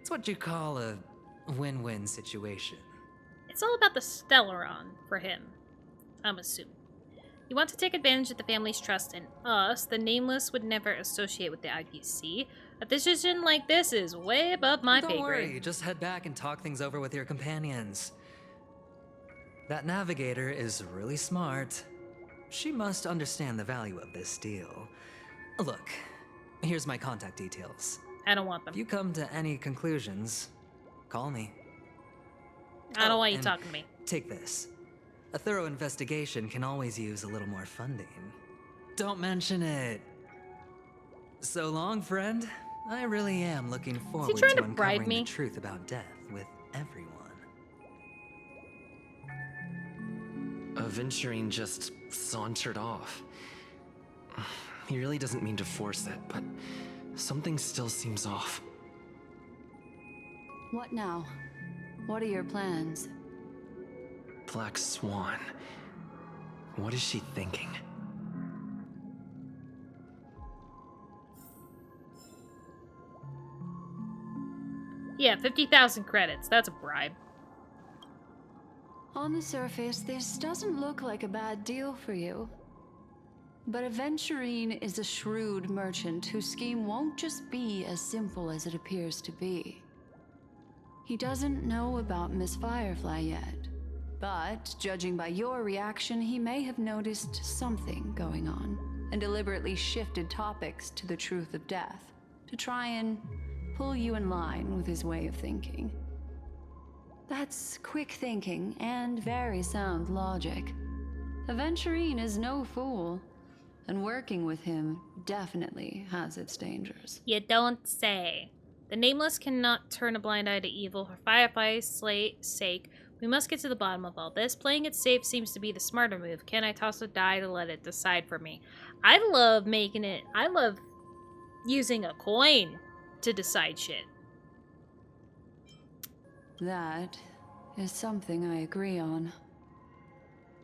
It's what you call a win-win situation. It's all about the Stellaron for him, I'm assuming. You want to take advantage of the family's trust in us. The Nameless would never associate with the IPC. A decision like this is way above my pay Don't grade. worry, just head back and talk things over with your companions. That navigator is really smart. She must understand the value of this deal. Look, here's my contact details. I don't want them. If you come to any conclusions, call me. I don't want you and talking to me. Take this. A thorough investigation can always use a little more funding. Don't mention it. So long, friend. I really am looking forward trying to to bribe uncovering me? the truth about death with everyone. Aventurine just sauntered off. He really doesn't mean to force it, but something still seems off. What now? What are your plans? Black Swan. What is she thinking? Yeah, 50,000 credits. That's a bribe. On the surface, this doesn't look like a bad deal for you. But Aventurine is a shrewd merchant whose scheme won't just be as simple as it appears to be. He doesn't know about Miss Firefly yet, but judging by your reaction, he may have noticed something going on and deliberately shifted topics to the truth of death to try and pull you in line with his way of thinking. That's quick thinking and very sound logic. Aventurine is no fool, and working with him definitely has its dangers. You don't say. The Nameless cannot turn a blind eye to evil for Firefly's sake. We must get to the bottom of all this. Playing it safe seems to be the smarter move. Can I toss a die to let it decide for me? I love using a coin to decide shit. That is something I agree on.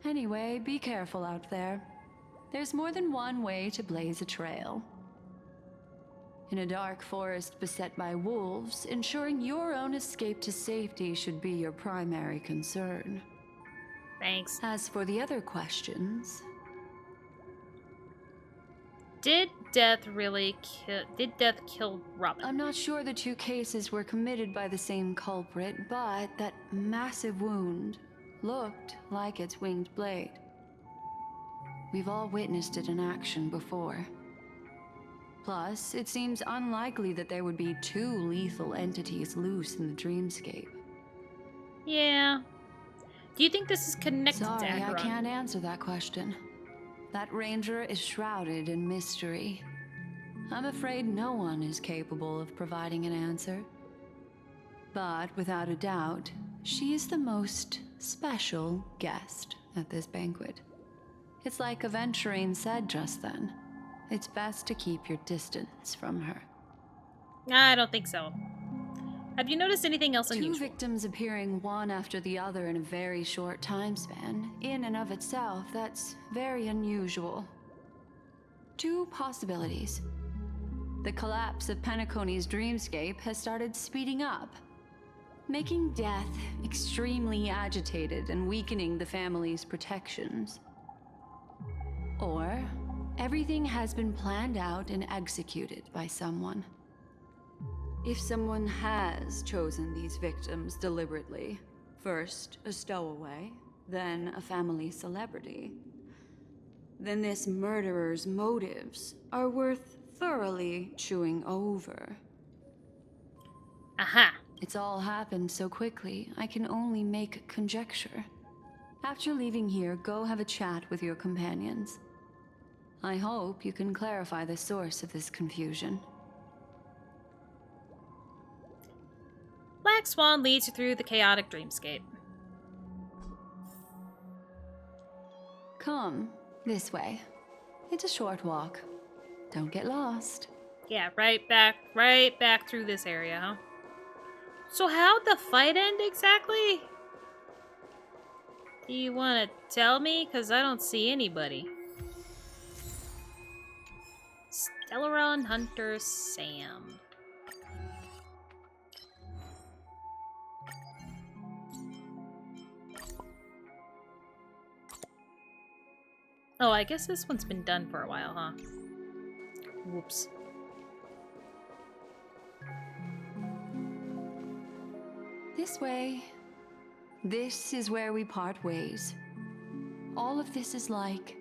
Anyway, be careful out there. There's more than one way to blaze a trail. In a dark forest beset by wolves, ensuring your own escape to safety should be your primary concern. Thanks. As for the other questions... Did Death kill Robin? I'm not sure the two cases were committed by the same culprit, but that massive wound looked like its winged blade. We've all witnessed it in action before. Plus, it seems unlikely that there would be two lethal entities loose in the dreamscape. Yeah. Do you think this is connected to Sorry, I Acheron? can't answer that question. That ranger is shrouded in mystery. I'm afraid no one is capable of providing an answer. But without a doubt, she is the most special guest at this banquet. It's like Aventurine said just then. It's best to keep your distance from her. I don't think so. Have you noticed anything else unusual? Two victims appearing one after the other in a very short time span, in and of itself, that's very unusual. Two possibilities. The collapse of Penacony's dreamscape has started speeding up, making death extremely agitated and weakening the family's protections. Or everything has been planned out and executed by someone. If someone has chosen these victims deliberately, first a stowaway, then a family celebrity, then this murderer's motives are worth thoroughly chewing over. Aha. It's all happened so quickly, I can only make conjecture. After leaving here, go have a chat with your companions. I hope you can clarify the source of this confusion. Black Swan leads you through the chaotic dreamscape. Come, this way. It's a short walk. Don't get lost. Yeah, right back through this area, huh? So how'd the fight end exactly? Do you want to tell me? Because I don't see anybody. Stellaron Hunter Sam. Oh, I guess this one's been done for a while, huh? Whoops. This way. This is where we part ways. All of this is like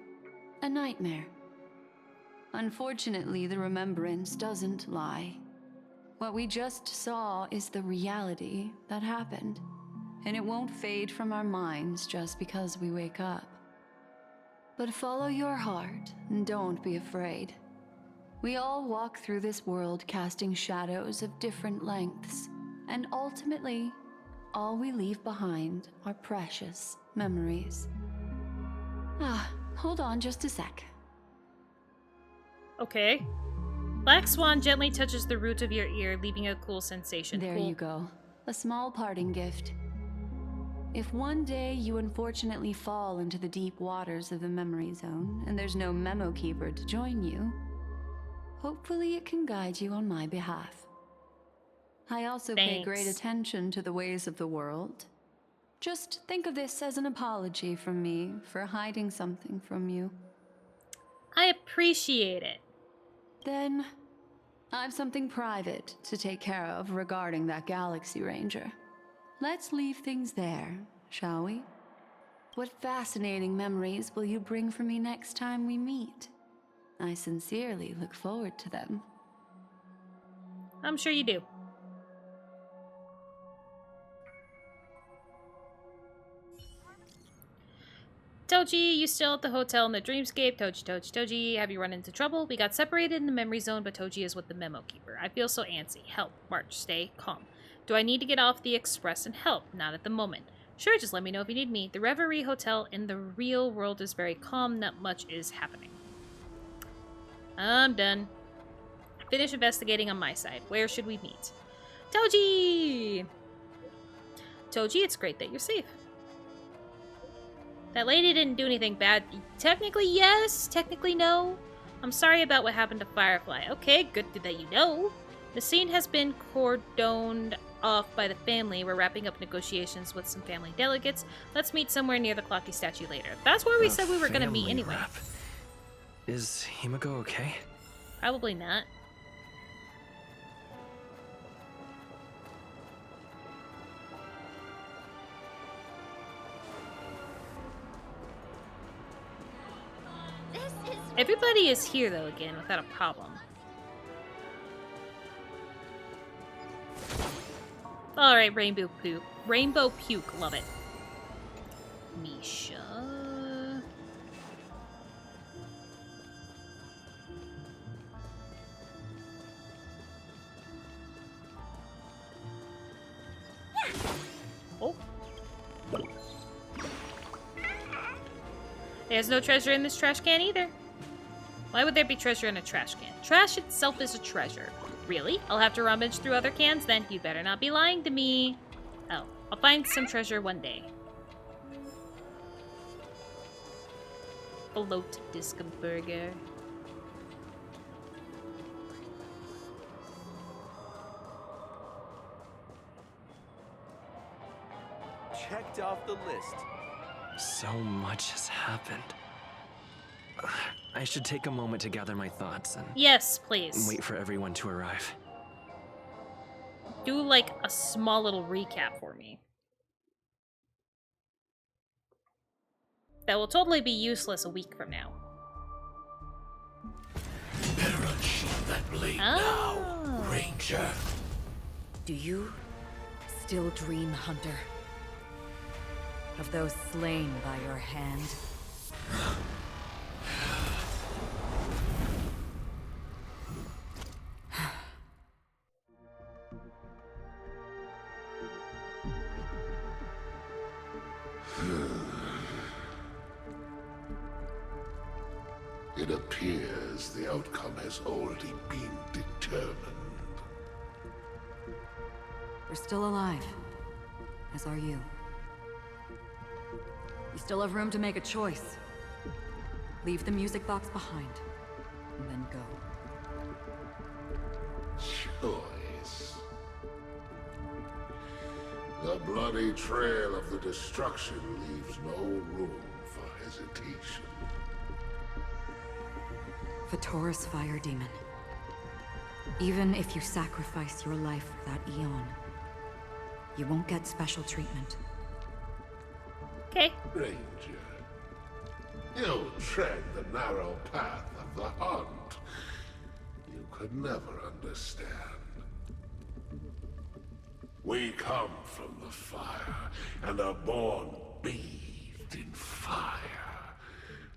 a nightmare. Unfortunately, the remembrance doesn't lie. What we just saw is the reality that happened, and it won't fade from our minds just because we wake up. But follow your heart and don't be afraid. We all walk through this world casting shadows of different lengths, and ultimately, all we leave behind are precious memories. Hold on just a sec. Okay. Black Swan gently touches the root of your ear, leaving a cool sensation. There Cool. you go. A small parting gift. If one day you unfortunately fall into the deep waters of the memory zone, and there's no memo keeper to join you, hopefully it can guide you on my behalf. I also pay great Thanks. attention to the ways of the world. Just think of this as an apology from me for hiding something from you. I appreciate it. Then, I've something private to take care of regarding that Galaxy Ranger. Let's leave things there, shall we? What fascinating memories will you bring for me next time we meet? I sincerely look forward to them. I'm sure you do. Toji, you still at the hotel in the dreamscape? Toji, have you run into trouble? We got separated in the memory zone, but Toji is with the memo keeper. I feel so antsy. Help. March, stay calm. Do I need to get off the express and help? Not at the moment. Sure, just let me know if you need me. The Reverie Hotel in the real world is very calm. Not much is happening. I'm done. Finish investigating on my side. Where should we meet? Toji! Toji, it's great that you're safe. That lady didn't do anything bad. Technically, yes. Technically, no. I'm sorry about what happened to Firefly. Okay, good that you know. The scene has been cordoned off by the family. We're wrapping up negotiations with some family delegates. Let's meet somewhere near the Clocky statue later. That's where we said we were going to meet anyway. Wrap. Is Himiko okay? Probably not. Everybody is here, though, again, without a problem. Alright, Rainbow Puke. Rainbow Puke, love it. Misha. Oh. There's no treasure in this trash can either. Why would there be treasure in a trash can? Trash itself is a treasure. Really? I'll have to rummage through other cans then? You better not be lying to me. Oh, I'll find some treasure one day. Float disc burger. Checked off the list. So much has happened. I should take a moment to gather my thoughts and yes, please. wait for everyone to arrive. Do like a small little recap for me. That will totally be useless a week from now. Better unsheath that blade now, Ranger. Do you still dream, Hunter? Of those slain by your hand? It appears the outcome has already been determined. We're still alive, as are you. You still have room to make a choice. Leave the music box behind, and then go. Choice. The bloody trail of the destruction leaves no room for hesitation. Fatora's fire demon. Even if you sacrifice your life for that eon, you won't get special treatment. Okay. Ranger, you tread the narrow path of the hunt. You could never understand. We come from the fire and are born bathed in fire.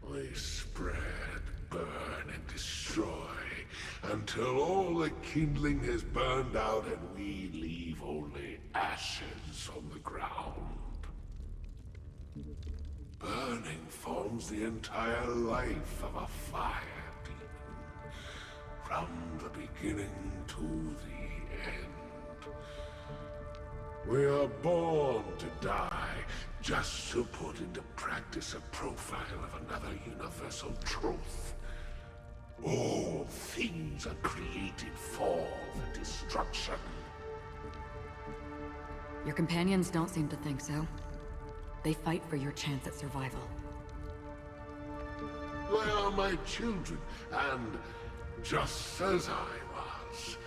We spread, burn, and destroy until all the kindling has burned out and we leave only ashes on the ground. Burning forms the entire life of a fire demon, from the beginning to the end. We are born to die, just to put into practice a profile of another universal truth. All things are created for the destruction. Your companions don't seem to think so. They fight for your chance at survival. They are my children, and just as I was,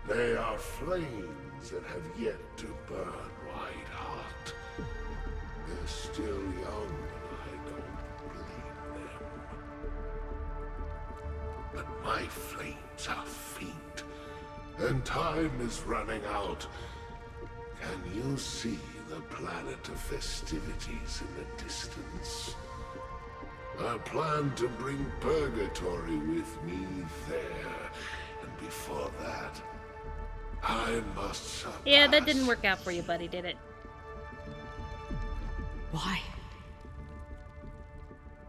they are flames that have yet to burn white hot. They're still young, and I don't blame them. But my flames are faint, and time is running out. Can you see the planet of festivities in the distance? I plan to bring Purgatory with me there, and before that, I must surpass. Yeah, that didn't work out for you, buddy, did it? Why?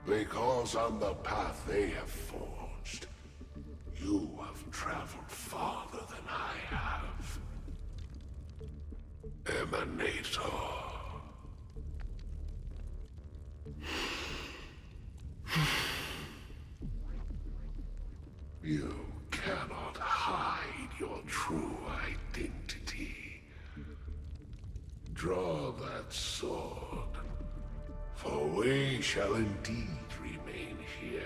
Because on the path they have forged, you have traveled farther than I have. Emanator. You cannot hide your true identity. Draw that sword, for we shall indeed remain here,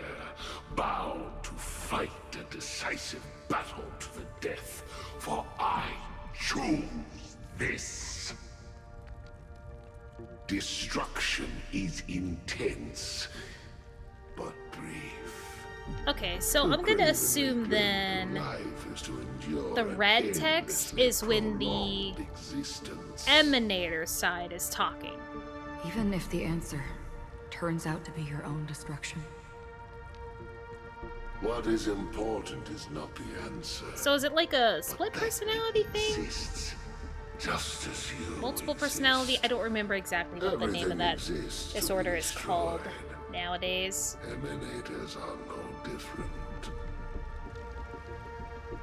bound to fight a decisive battle to the death, for I choose this. Destruction is intense, but brief. Okay, so I'm gonna assume then the red text is when the Emanator side is talking. Even if the answer turns out to be your own destruction. What is important is not the answer. So is it like a split personality thing? Just as you Multiple personality? I don't remember exactly what the name of that disorder is called nowadays. Emanators are no different.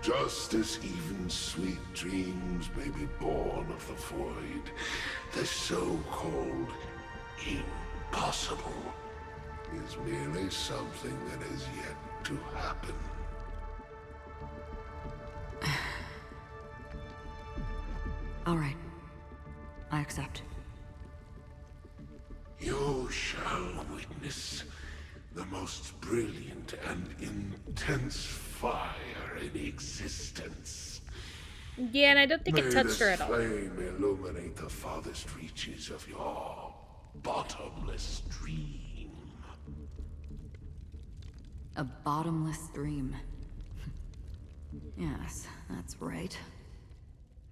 Just as even sweet dreams may be born of the void, the so-called impossible is merely something that is yet to happen. All right. I accept. You shall witness the most brilliant and intense fire in existence. Yeah, and I don't think it touched her at all. May this flame illuminate the farthest reaches of your bottomless dream. A bottomless dream. Yes, that's right.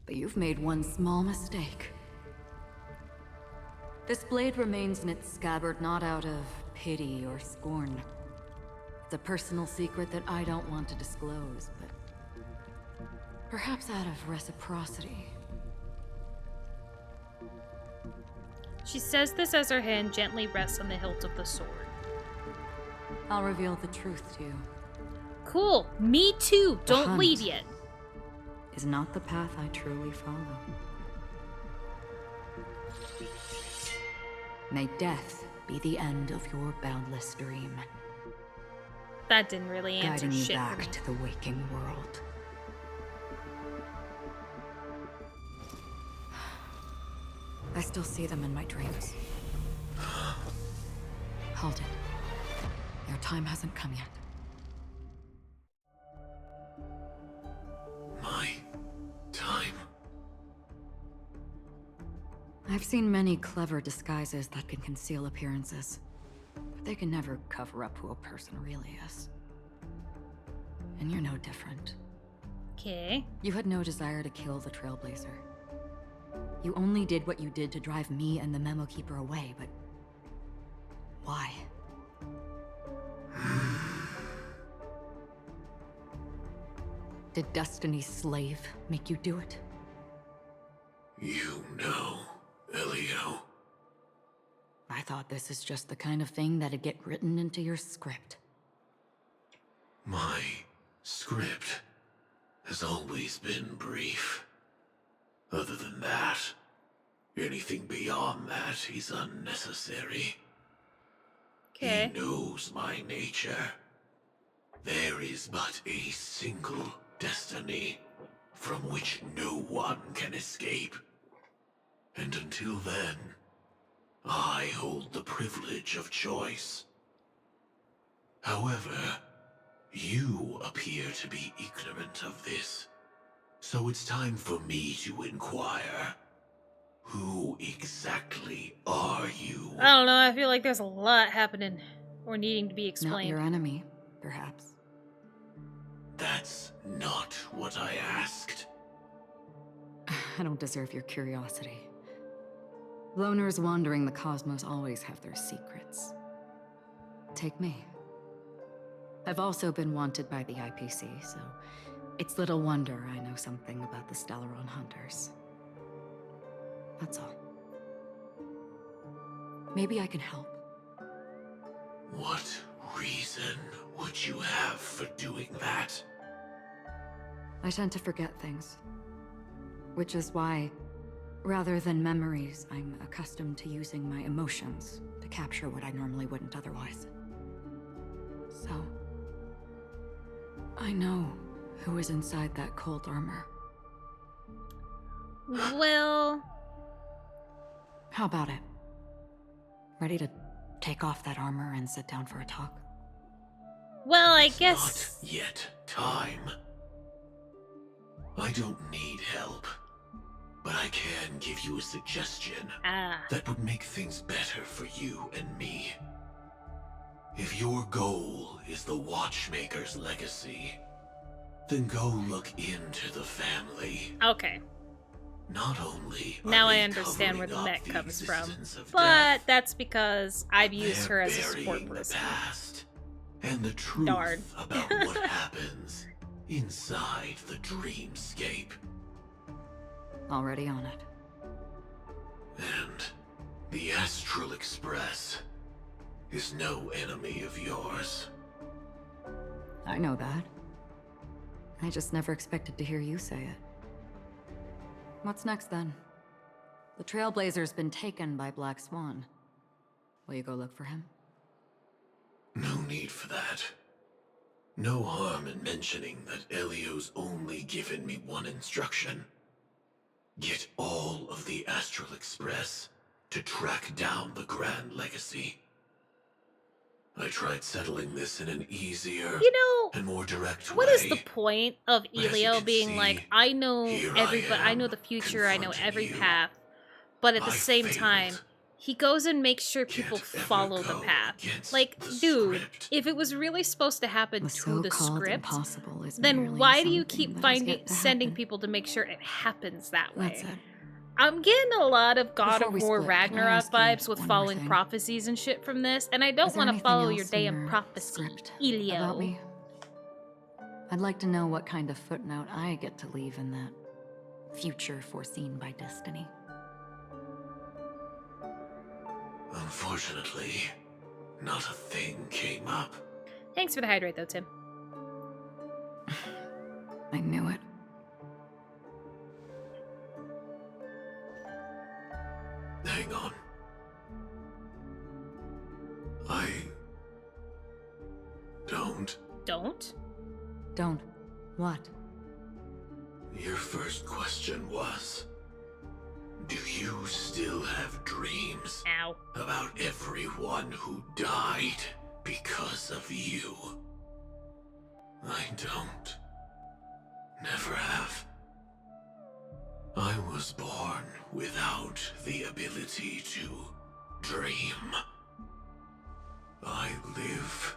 But you've made one small mistake. This blade remains in its scabbard not out of pity or scorn. It's a personal secret that I don't want to disclose, but perhaps out of reciprocity. She says this as her hand gently rests on the hilt of the sword. I'll reveal the truth to you. Cool. Me too. The Don't hunt leave yet. Is not the path I truly follow. May death be the end of your boundless dream. That didn't really answer guiding you shit for me. back to the waking world. I still see them in my dreams. Halt it. Their time hasn't come yet. I've seen many clever disguises that can conceal appearances, but they can never cover up who a person really is. And you're no different. Okay. You had no desire to kill the Trailblazer. You only did what you did to drive me and the Memo Keeper away, but why? Did Destiny's slave make you do it? You know, Elio. I thought this is just the kind of thing that'd get written into your script. My script has always been brief. Other than that, anything beyond that is unnecessary. Okay. He knows my nature. There is but a single destiny from which no one can escape. And until then, I hold the privilege of choice. However, you appear to be ignorant of this. So it's time for me to inquire. Who exactly are you? I don't know, I feel like there's a lot happening or needing to be explained. Not your enemy, perhaps. That's not what I asked. I don't deserve your curiosity. Loners wandering the cosmos always have their secrets. Take me. I've also been wanted by the IPC, so it's little wonder I know something about the Stellaron Hunters. That's all. Maybe I can help. What reason would you have for doing that? I tend to forget things. Which is why, rather than memories, I'm accustomed to using my emotions to capture what I normally wouldn't otherwise. So, I know who is inside that cold armor. Well... How about it? Ready to take off that armor and sit down for a talk? Well, I It's guess... not yet time. I don't need help, but I can give you a suggestion that would make things better for you and me. If your goal is the Watchmaker's legacy, then go look into the family. Okay. Not only now are I they understand where covering the up mech comes from, existence of but death, that's because I've used her as a burying support the person. past and the truth Darn. about what happens inside the dreamscape. Already on it. And the Astral Express is no enemy of yours. I know that. I just never expected to hear you say it. What's next, then? The Trailblazer's been taken by Black Swan. Will you go look for him? No need for that. No harm in mentioning that Elio's only given me one instruction. Get all of the Astral Express to track down the Grand Legacy. I tried settling this in an easier and more direct way. What is the point of But as you Elio can being see, like, I know here everybody, I know the future, I know every path, but at the same time, he goes and makes sure people follow the path. Like, dude, if it was really supposed to happen to the script, impossible is then merely why do you something keep that has yet to sending happen. people to make sure it happens that way? That's it. I'm getting a lot of God Before of we War split, can I Ragnarok ask you vibes with one more following thing? prophecies and shit from this, and I don't Is there want to anything follow your else in damn your prophecy, script Elio. about me? I'd like to know what kind of footnote I get to leave in that future foreseen by destiny. Unfortunately, not a thing came up. Thanks for the hydrate, though, Tim. I knew it. Hang on. I don't. Don't? Don't. What? Your first question was, do you still have dreams about everyone who died because of you? I don't. Never have. I was born without the ability to dream. I live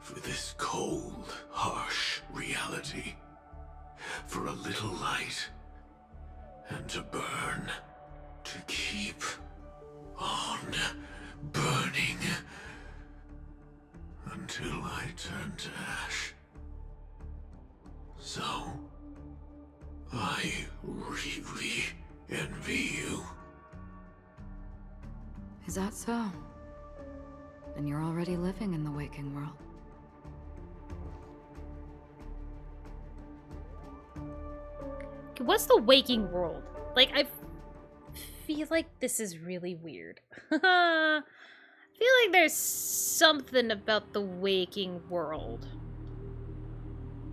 for this cold, harsh reality. For a little light, and to burn, to keep on burning, until I turn to ash. So, I really envy you. Is that so? Then you're already living in the waking world. What's the waking world? Like, I feel like this is really weird. I feel like there's something about the waking world.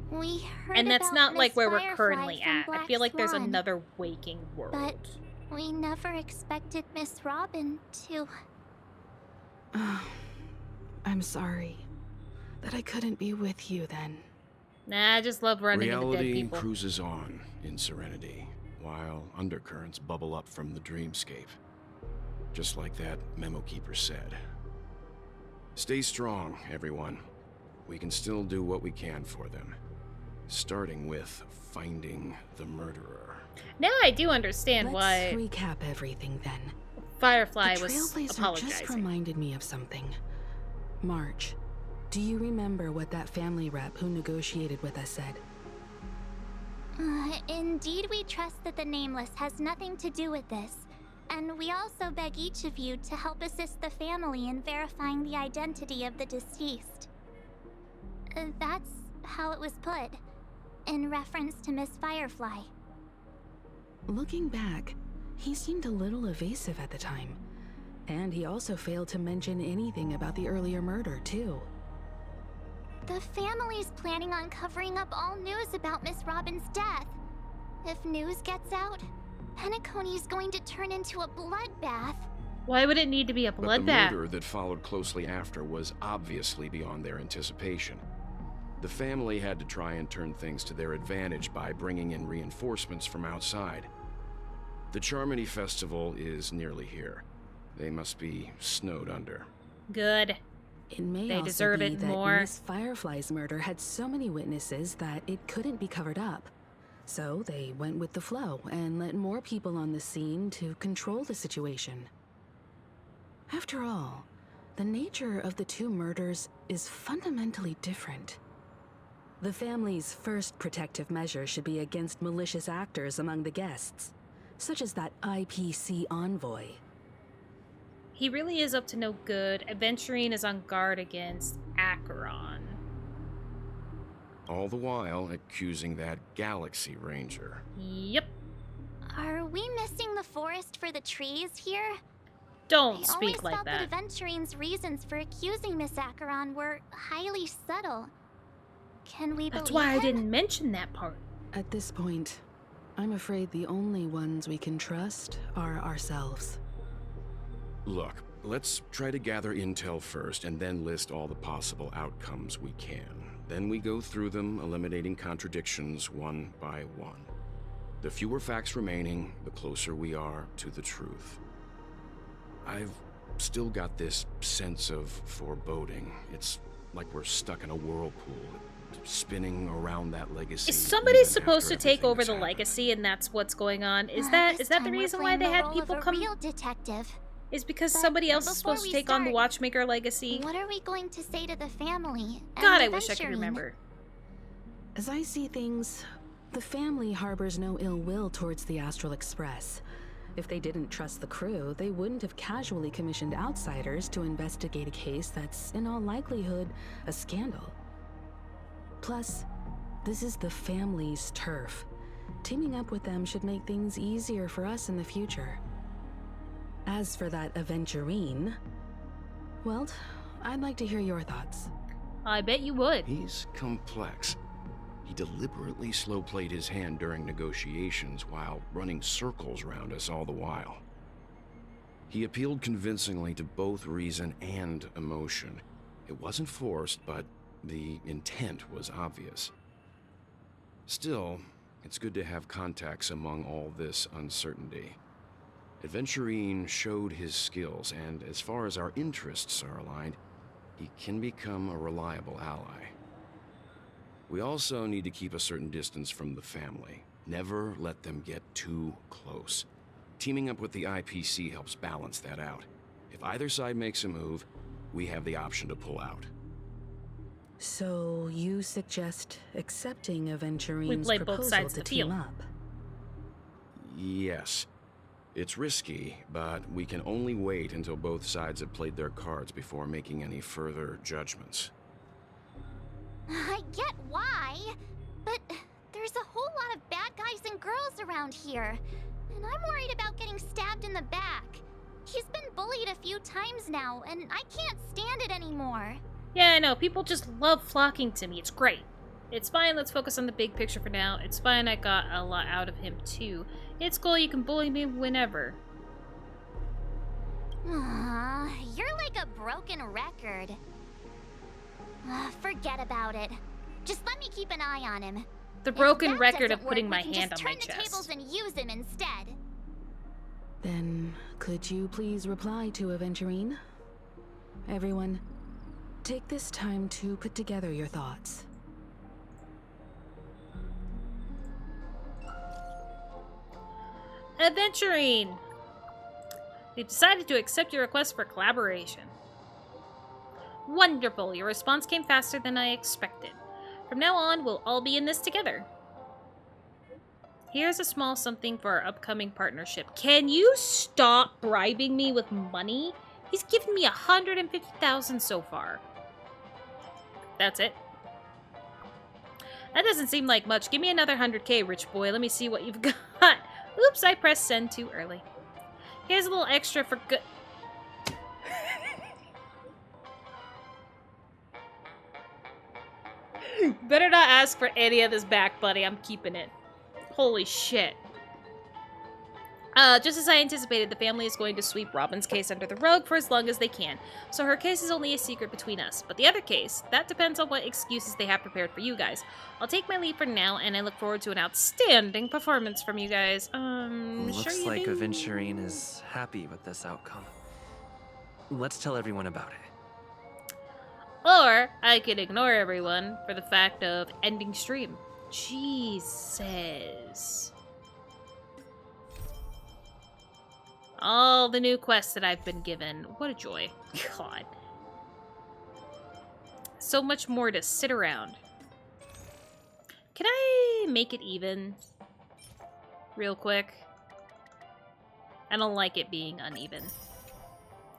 We heard And that's about not like Miss where we're Firefly currently from at. I Black feel like there's Swan, another waking world. But we never expected Miss Robin to... I'm sorry that I couldn't be with you then. Nah, I just love running into dead Reality people. cruises on in serenity, while undercurrents bubble up from the dreamscape. Just like that memo keeper said. Stay strong, everyone. We can still do what we can for them. Starting with finding the murderer. Now I do understand Let's why recap everything then. Firefly the was Trailblazer apologizing. just reminded me of something. March, do you remember what that family rep who negotiated with us said? Indeed, we trust that the Nameless has nothing to do with this. And we also beg each of you to help assist the family in verifying the identity of the deceased. That's how it was put, in reference to Miss Firefly. Looking back, he seemed a little evasive at the time. And he also failed to mention anything about the earlier murder, too. The family's planning on covering up all news about Miss Robin's death. If news gets out, Penacony's going to turn into a bloodbath. Why would it need to be a But the bloodbath? murder that followed closely after was obviously beyond their anticipation. The family had to try and turn things to their advantage by bringing in reinforcements from outside. The Charmony Festival is nearly here. They must be snowed under. Good. It may They also deserve be it that more. Miss Firefly's murder had so many witnesses that it couldn't be covered up. So they went with the flow and let more people on the scene to control the situation. After all, the nature of the two murders is fundamentally different. The family's first protective measure should be against malicious actors among the guests, such as that IPC envoy. He really is up to no good. Aventurine is on guard against Acheron. All the while accusing that Galaxy Ranger. Yep. Are we missing the forest for the trees here? Don't I speak always like felt that. that Aventurine's reasons for accusing Miss Acheron were highly subtle. Can we That's believe why I him? didn't mention that part. At this point, I'm afraid the only ones we can trust are ourselves. Look, let's try to gather intel first and then list all the possible outcomes we can. Then we go through them, eliminating contradictions one by one. The fewer facts remaining, the closer we are to the truth. I've still got this sense of foreboding. It's like we're stuck in a whirlpool, spinning around that legacy. Is somebody even supposed to after take everything over that's the happened. legacy and that's what's going on? Is This that the time we're reason why playing they the had role people of a come? real detective. Is because But somebody else is before supposed to we take on the start, Watchmaker legacy? What are we going to say to the family? and God, I wish I could Aventurine? remember. As I see things, the family harbors no ill will towards the Astral Express. If they didn't trust the crew, they wouldn't have casually commissioned outsiders to investigate a case that's, in all likelihood, a scandal. Plus, this is the family's turf. Teaming up with them should make things easier for us in the future. As for that Aventurine, well, I'd like to hear your thoughts. I bet you would. He's complex. He deliberately slow-played his hand during negotiations while running circles around us all the while. He appealed convincingly to both reason and emotion. It wasn't forced, but the intent was obvious. Still, It's good to have contacts among all this uncertainty. Adventurine showed his skills, and as far as our interests are aligned, he can become a reliable ally. We also need to keep a certain distance from the family. Never let them get too close. Teaming up with the IPC helps balance that out. If either side makes a move, we have the option to pull out. So you suggest accepting Aventurine's play both proposal sides to of the team field. up? Yes. It's risky, but we can only wait until both sides have played their cards before making any further judgments. I get why, but there's a whole lot of bad guys and girls around here, and I'm worried about getting stabbed in the back. He's been bullied a few times now, and I can't stand it anymore. Yeah, I know. People just love flocking to me. It's great. It's fine. Let's focus on the big picture for now. It's fine. I got a lot out of him, too. It's cool. You can bully me whenever. You're like a broken record. Forget about it. Just let me keep an eye on him. The broken If that record of doesn't putting work, my we can hand just on my turn the chest. tables and use him instead. Then, could you please reply to Aventurine? Everyone, take this time to put together your thoughts. Adventurine! We've decided to accept your request for collaboration. Wonderful. Your response came faster than I expected. From now on, we'll all be in this together. Here's a small something for our upcoming partnership. Can you stop bribing me with money? He's given me 150,000 so far. That's it. That doesn't seem like much. Give me another 100k, rich boy. Let me see what you've got. Oops, I pressed send too early. Here's a little extra for good. Better not ask for any of this back, buddy. I'm keeping it. Holy shit. Just as I anticipated, the family is going to sweep Robin's case under the rug for as long as they can, so her case is only a secret between us. But the other case, that depends on what excuses they have prepared for you guys. I'll take my leave for now, and I look forward to an outstanding performance from you guys. Looks sure you like do. Aventurine is happy with this outcome. Let's tell everyone about it. Or I could ignore everyone for the fact of ending stream. Jesus. All the new quests that I've been given. What a joy. God. So much more to sit around. Can I make it even? Real quick. I don't like it being uneven.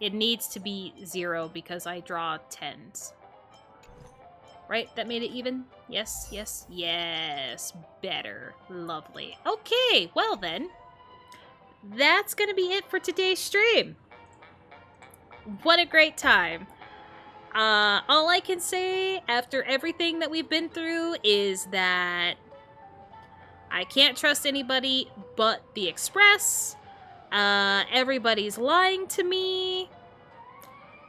It needs to be 0 because I draw 10s. Right? That made it even? Yes, yes, yes. Better. Lovely. Okay, well then. That's gonna be it for today's stream. What a great time. All I can say after everything that we've been through is that I can't trust anybody but the Express. Everybody's lying to me.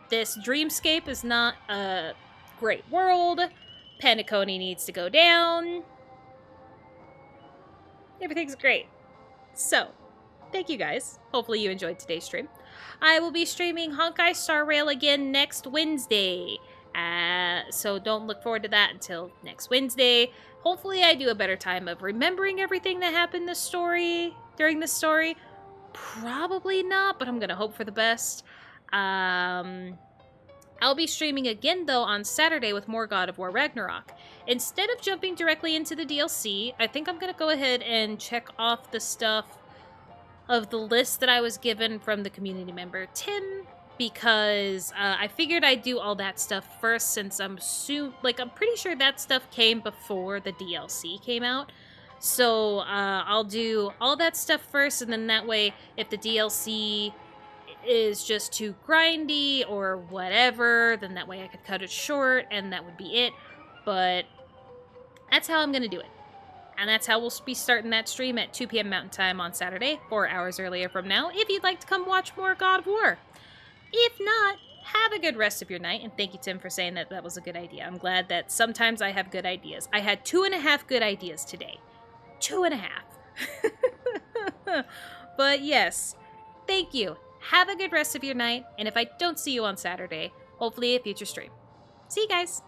This dreamscape is not a great world. Penacony needs to go down. Everything's great. So, thank you guys. Hopefully you enjoyed today's stream. I will be streaming Honkai Star Rail again next Wednesday. So don't look forward to that until next Wednesday. Hopefully I do a better time of remembering everything that happened during this story. Probably not, but I'm going to hope for the best. I'll be streaming again, though, on Saturday with more God of War Ragnarok. Instead of jumping directly into the DLC, I think I'm going to go ahead and check off the stuff of the list that I was given from the community member, Tim, because I figured I'd do all that stuff first since I'm pretty sure that stuff came before the DLC came out. So I'll do all that stuff first, and then that way, if the DLC is just too grindy or whatever, then that way I could cut it short and that would be it. But that's how I'm gonna do it. And that's how we'll be starting that stream at 2 p.m. Mountain Time on Saturday, 4 hours earlier from now, if you'd like to come watch more God of War. If not, have a good rest of your night, and thank you, Tim, for saying that that was a good idea. I'm glad that sometimes I have good ideas. I had 2.5 good ideas today. 2.5. But yes, thank you. Have a good rest of your night, and if I don't see you on Saturday, hopefully a future stream. See you guys!